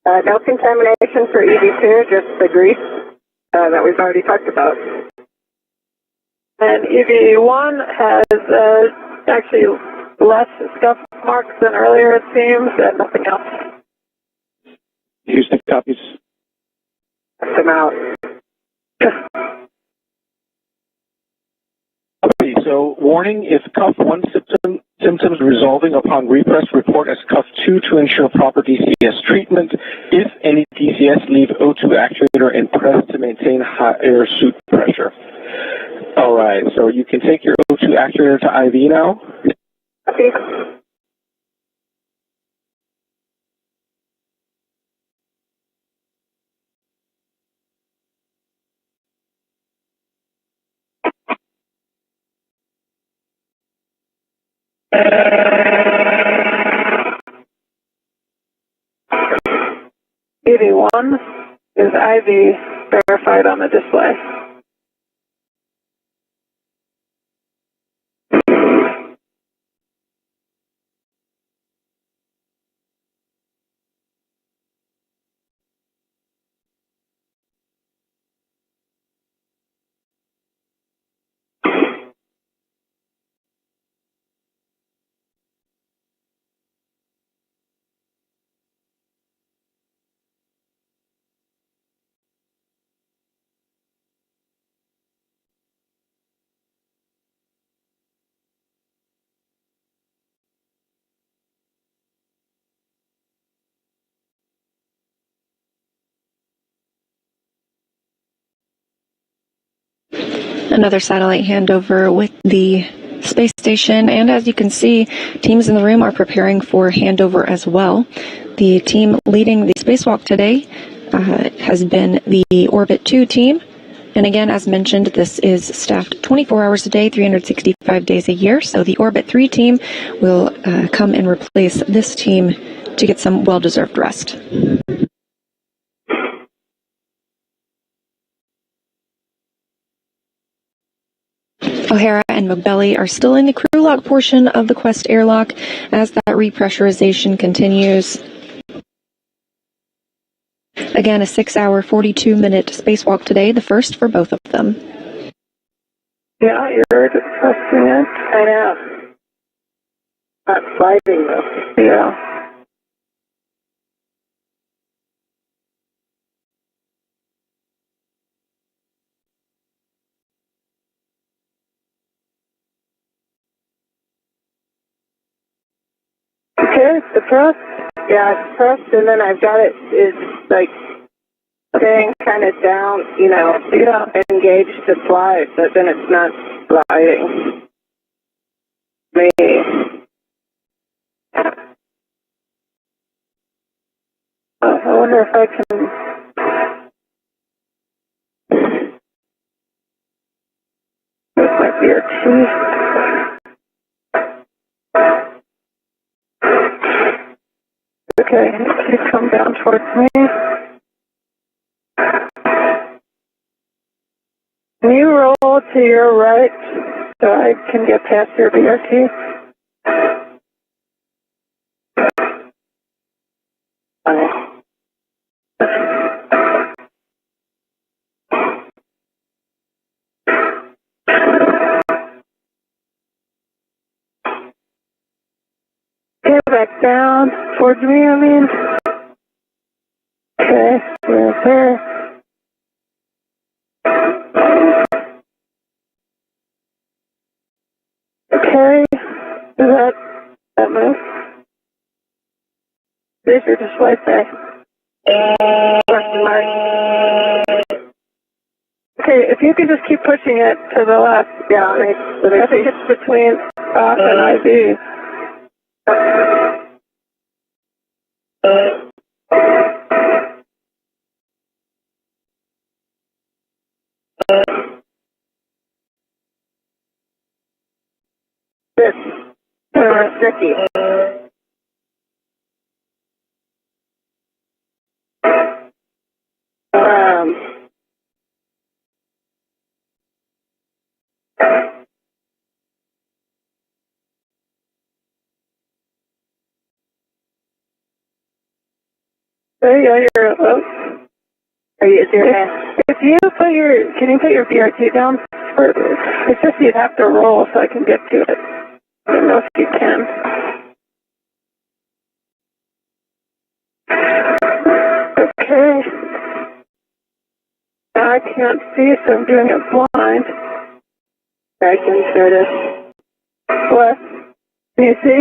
No contamination for EV2, just the grease that we've already talked about. And EV1 has actually less scuff marks than earlier, it seems, and nothing else. Houston copies. Them out. Okay, so warning, if cuff 1 symptoms resolving upon repress, report as cuff 2 to ensure proper DCS treatment. If any DCS, leave O2 actuator and press to maintain high air suit pressure. All right, so you can take your O2 actuator to IV now. Okay. EV1 is IV verified on the display. Another satellite handover with the space station, and as you can see, teams in the room are preparing for handover as well. The team leading the spacewalk today has been the Orbit 2 team, and again, as mentioned, this is staffed 24 hours a day, 365 days a year, so the Orbit 3 team will come and replace this team to get some well-deserved rest. O'Hara and Moghbeli are still in the crew lock portion of the Quest airlock as that repressurization continues. Again, a 6-hour, 42-minute spacewalk today, the first for both of them. Yeah, you're discussing it. I know. Not sliding though. Yeah. Okay, it's depressed. Yeah, it's depressed, and then I've got it's like staying kind of down, engaged to slide, but then it's not sliding. I wonder if I can. This might be a key. Okay, please come down towards me. Can you roll to your right so I can get past your BRT? Okay, back down towards me, I mean. Okay, there. Okay, is that move? This your display say? Okay, if you could just keep pushing it to the left. Yeah, I think it's between off and IV. This sticky. There you go, you're, are you serious? Can you put your BRT down? further. It's just you'd have to roll so I can get to it. I don't know if you can. Okay. Now I can't see, so I'm doing it blind. I can try to. What? Can you see?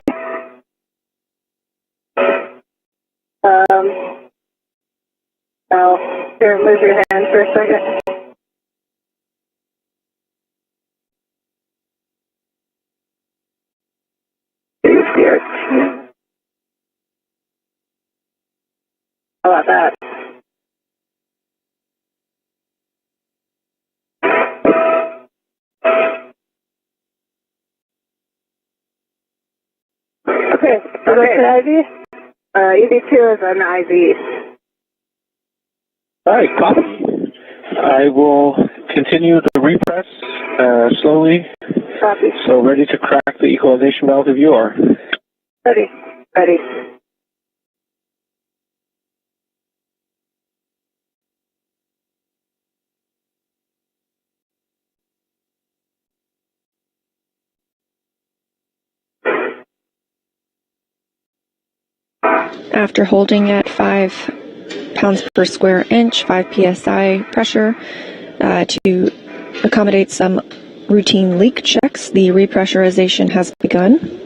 Oh, here, move your hand for a second. Here. How about that? Okay, so that's an IV? EV2 is an IV. All right, copy. I will continue the repress slowly. Copy. So ready to crack the equalization valve if you are. Ready. Ready. After holding at 5 pounds per square inch, 5 psi pressure, to accommodate some routine leak checks, the repressurization has begun.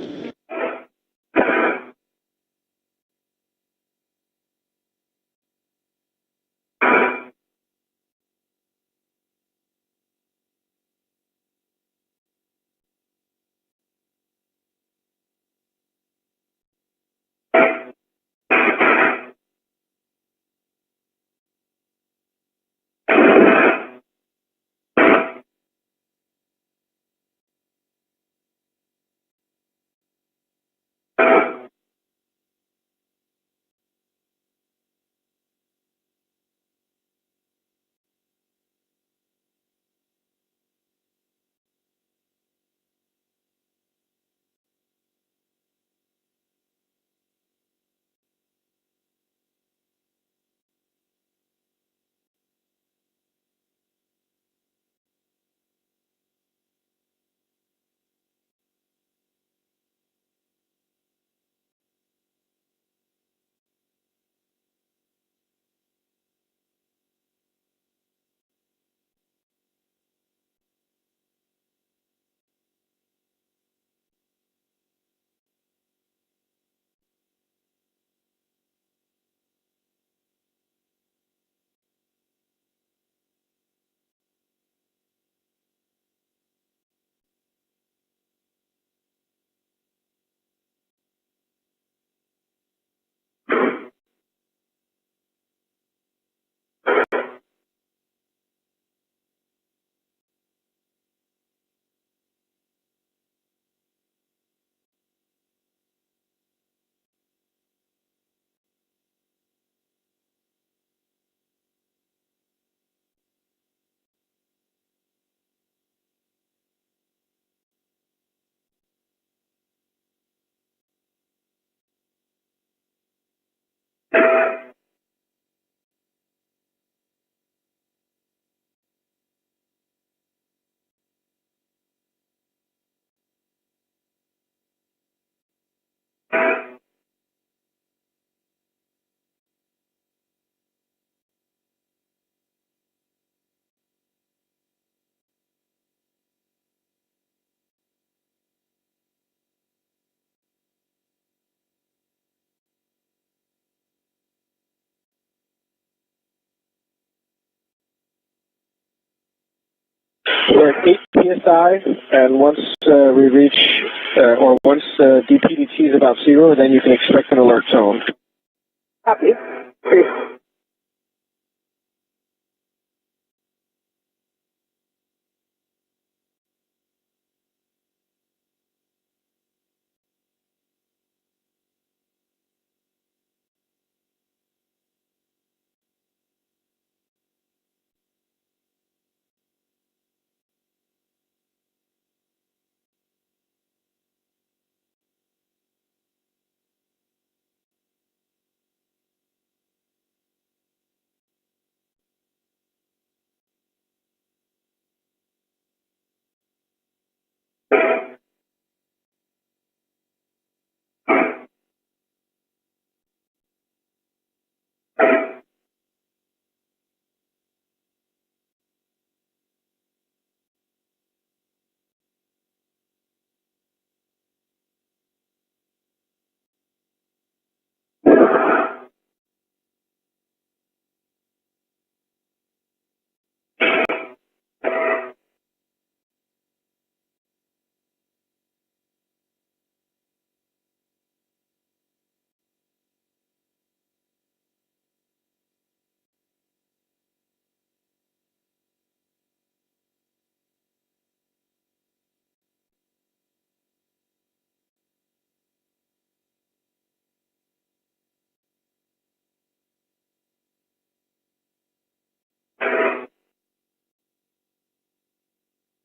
We're at 8 psi, and once we reach, or once dPdt is about 0, then you can expect an alert tone. Copy.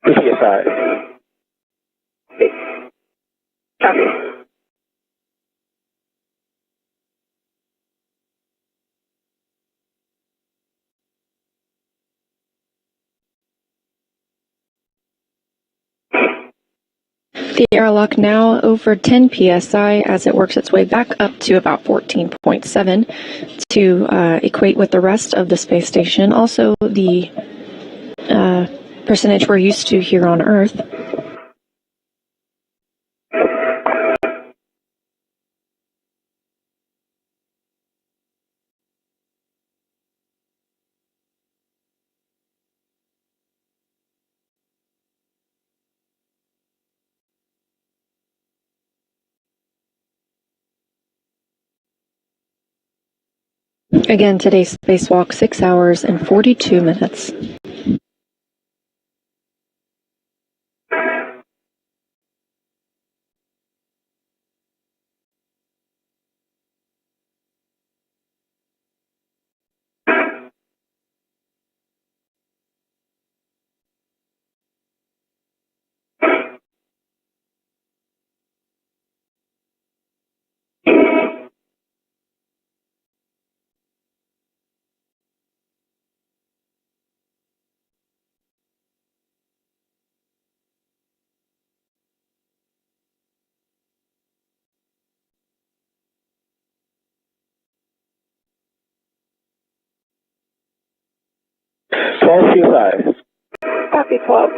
2 PSI. Copy. The airlock now over 10 psi as it works its way back up to about 14.7 to equate with the rest of the space station. Also, the percentage we're used to here on Earth. Again, today's spacewalk, 6 hours and 42 minutes. PSI. Copy 12.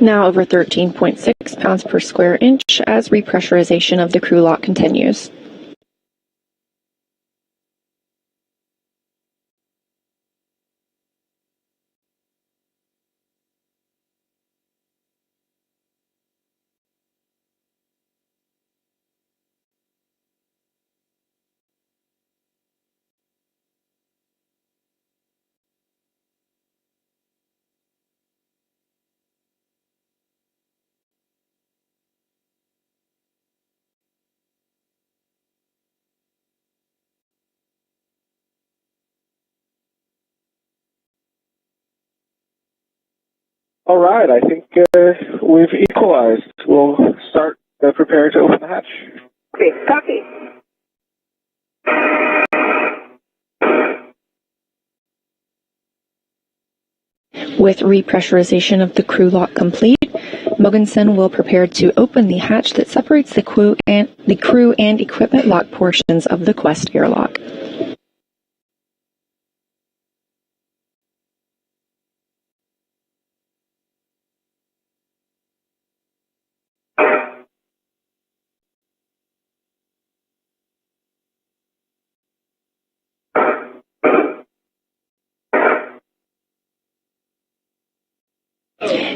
Now over 13.6 pounds per square inch as repressurization of the crew lock continues. All right, I think we've equalized. We'll start preparing to open the hatch. Okay, copy. With repressurization of the crew lock complete, Moghbeli will prepare to open the hatch that separates the crew and equipment lock portions of the Quest airlock.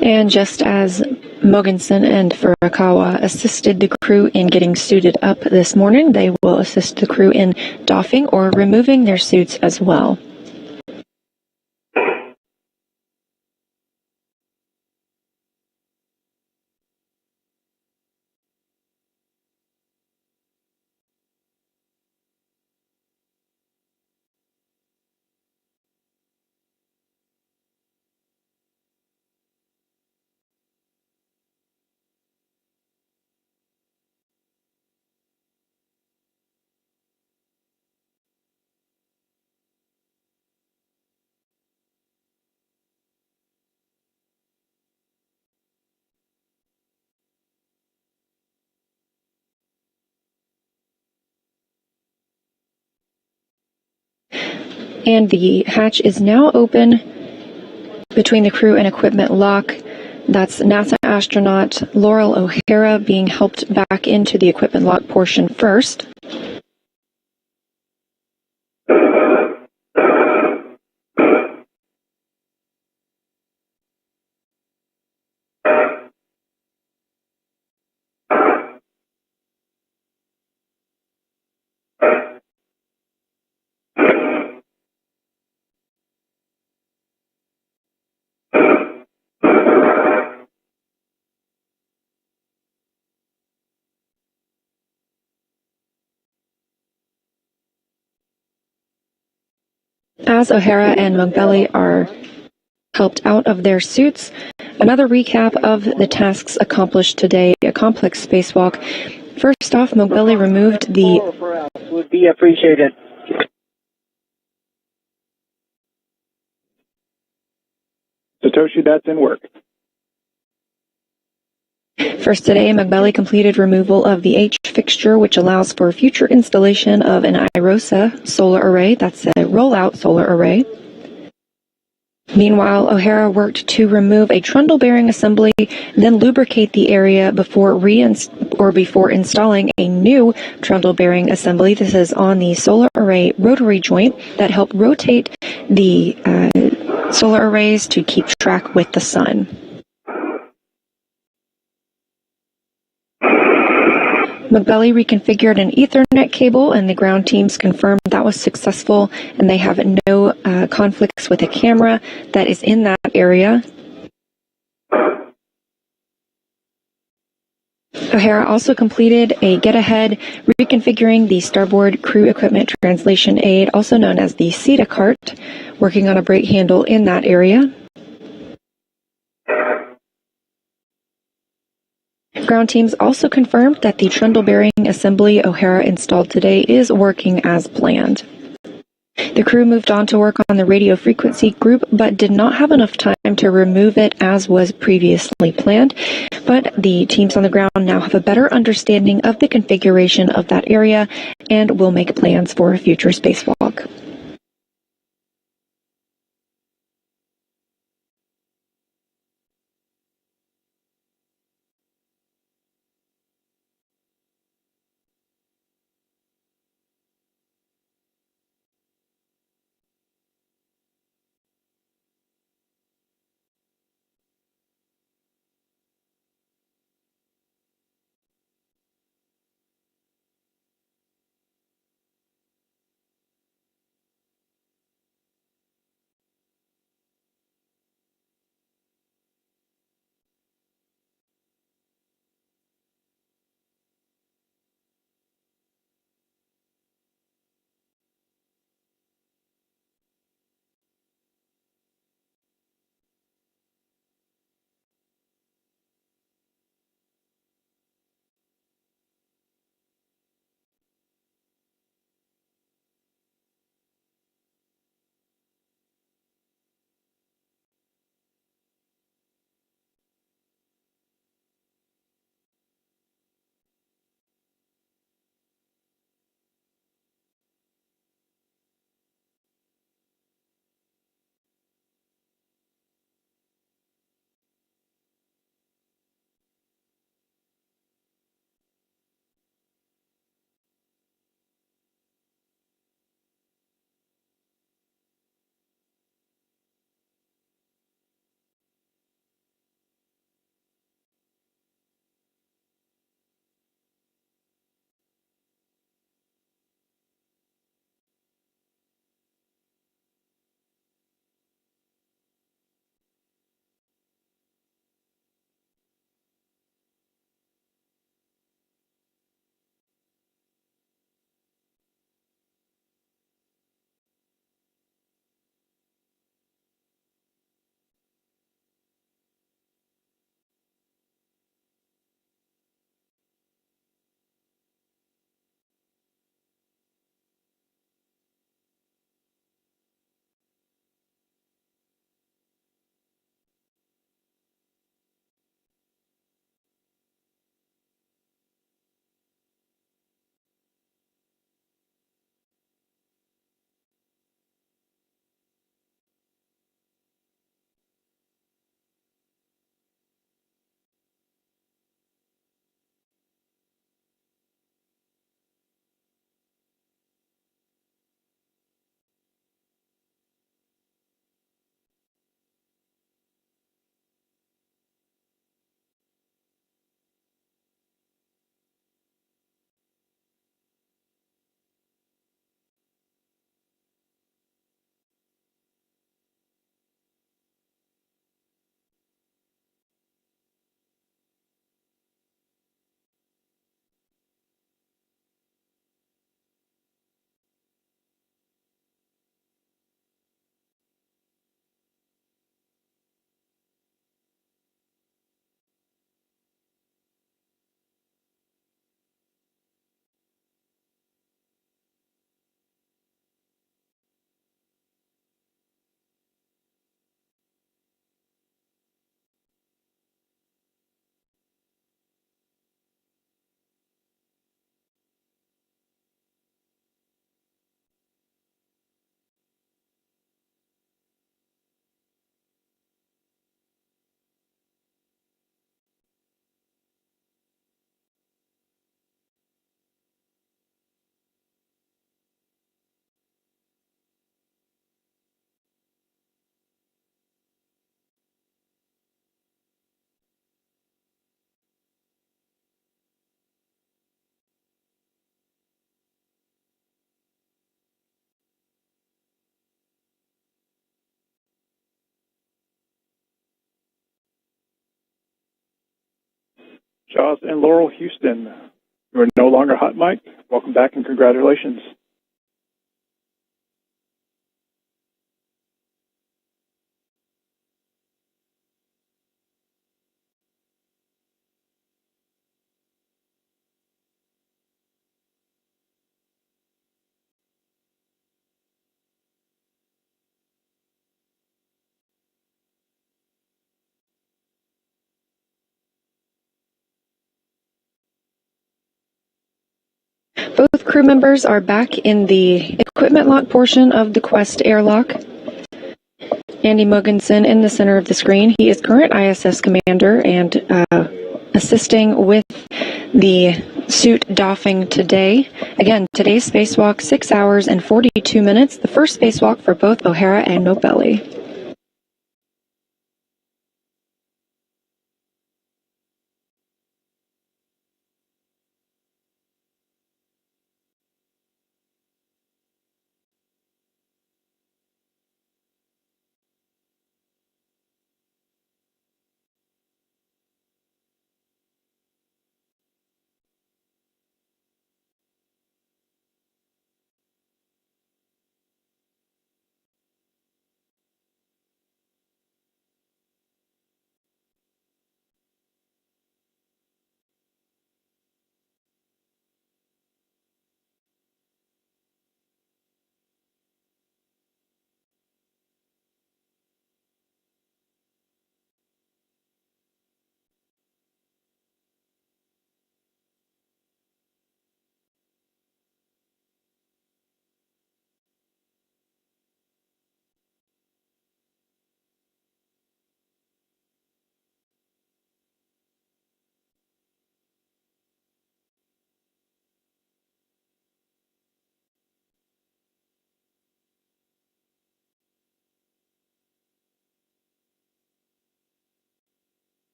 And just as Moghbeli and Furukawa assisted the crew in getting suited up this morning, they will assist the crew in doffing or removing their suits as well. And the hatch is now open between the crew and equipment lock. That's NASA astronaut Loral O'Hara being helped back into the equipment lock portion first. As O'Hara and Moghbeli are helped out of their suits, another recap of the tasks accomplished today, a complex spacewalk. First off, Moghbeli removed the... Would be appreciated. Satoshi, that's in work. First today, Moghbeli completed removal of the H fixture, which allows for future installation of an IROSA solar array. That's a rollout solar array. Meanwhile, O'Hara worked to remove a trundle bearing assembly, then lubricate the area before installing a new trundle bearing assembly. This is on the solar array rotary joint that helped rotate the solar arrays to keep track with the sun. Moghbeli reconfigured an Ethernet cable, and the ground teams confirmed that was successful, and they have no conflicts with a camera that is in that area. O'Hara also completed a get-ahead, reconfiguring the starboard crew equipment translation aid, also known as the SETA cart, working on a brake handle in that area. Ground teams also confirmed that the trundle bearing assembly O'Hara installed today is working as planned. The crew moved on to work on the radio frequency group, but did not have enough time to remove it as was previously planned. But the teams on the ground now have a better understanding of the configuration of that area and will make plans for a future spacewalk. Jaws and Loral, Houston. You are no longer hot mic. Welcome back and congratulations. Both crew members are back in the equipment lock portion of the Quest airlock. Andy Mogensen in the center of the screen. He is current ISS commander and assisting with the suit doffing today. Again, today's spacewalk, 6 hours and 42 minutes, the first spacewalk for both O'Hara and Moghbeli.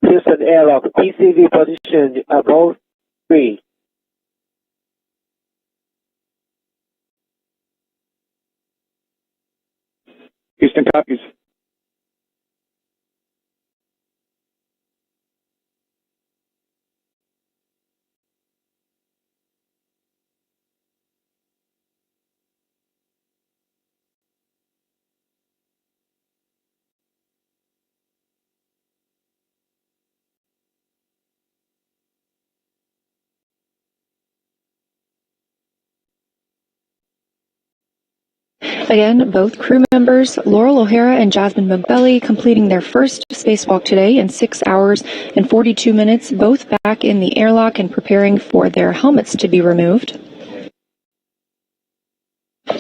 Houston airlock, PCV position above 3. Houston copies. Again, both crew members, Loral O'Hara and Jasmin Moghbeli, completing their first spacewalk today in 6 hours and 42 minutes, both back in the airlock and preparing for their helmets to be removed.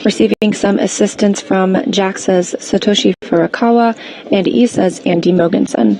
Receiving some assistance from JAXA's Satoshi Furukawa and ESA's Andy Mogensen.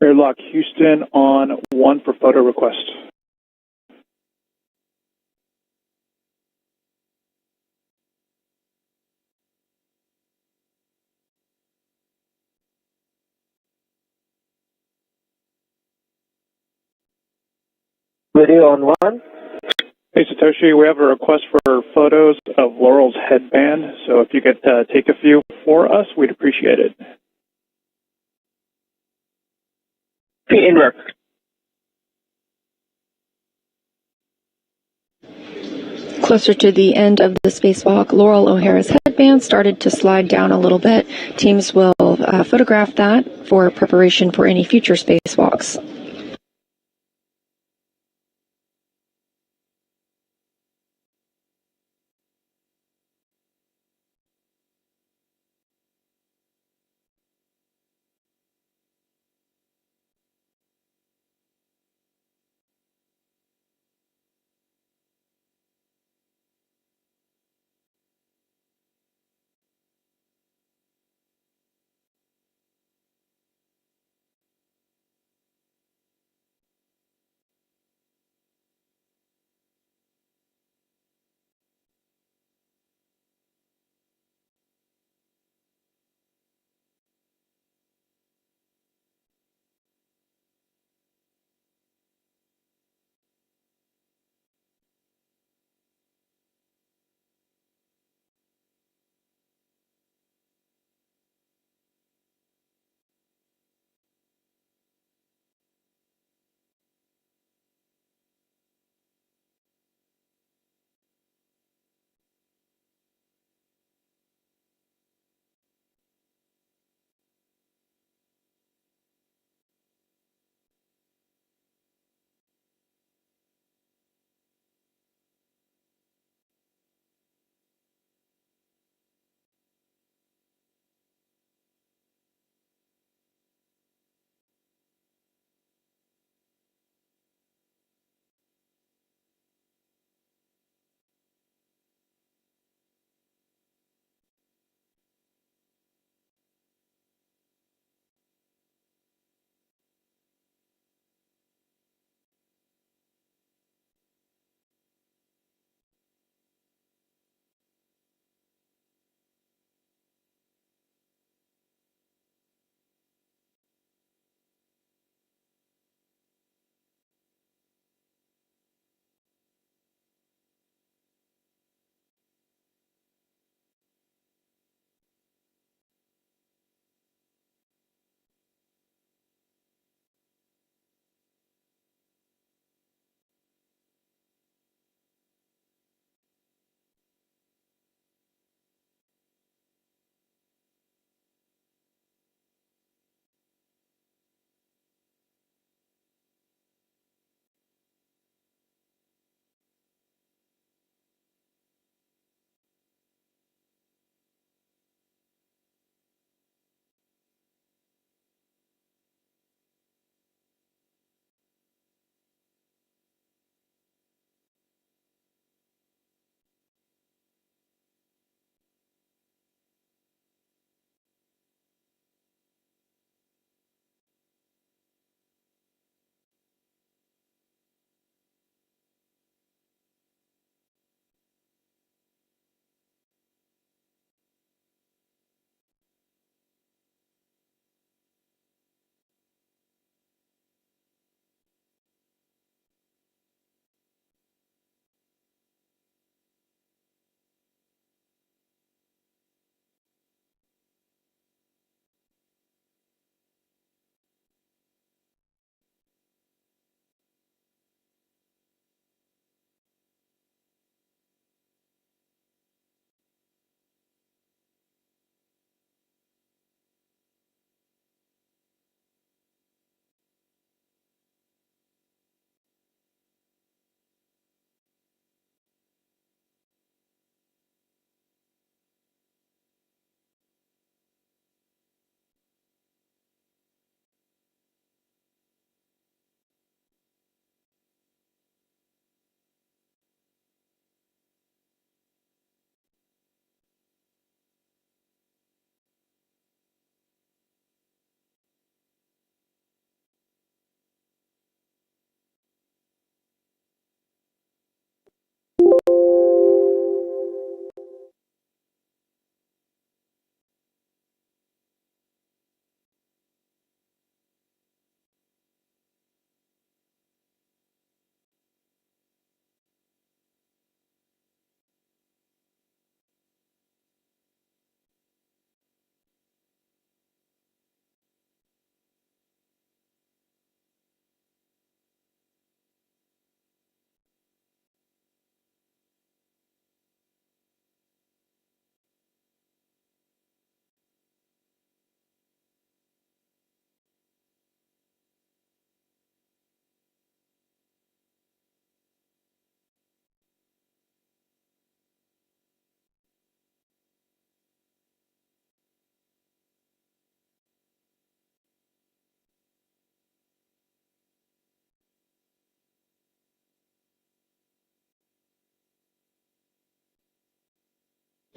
Airlock Houston on 1 for photo request. Video on 1. Hey Satoshi, we have a request for photos of Laurel's headband, so if you could take a few for us, we'd appreciate it. Inward. Closer to the end of the spacewalk, Loral O'Hara's headband started to slide down a little bit. Teams will photograph that for preparation for any future spacewalks.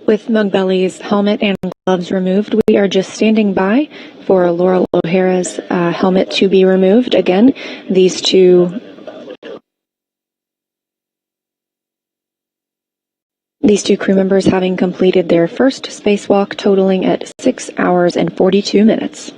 With Moghbeli's helmet and gloves removed, we are just standing by for Laurel O'Hara's helmet to be removed. Again, these two crew members having completed their first spacewalk, totaling at 6 hours and 42 minutes.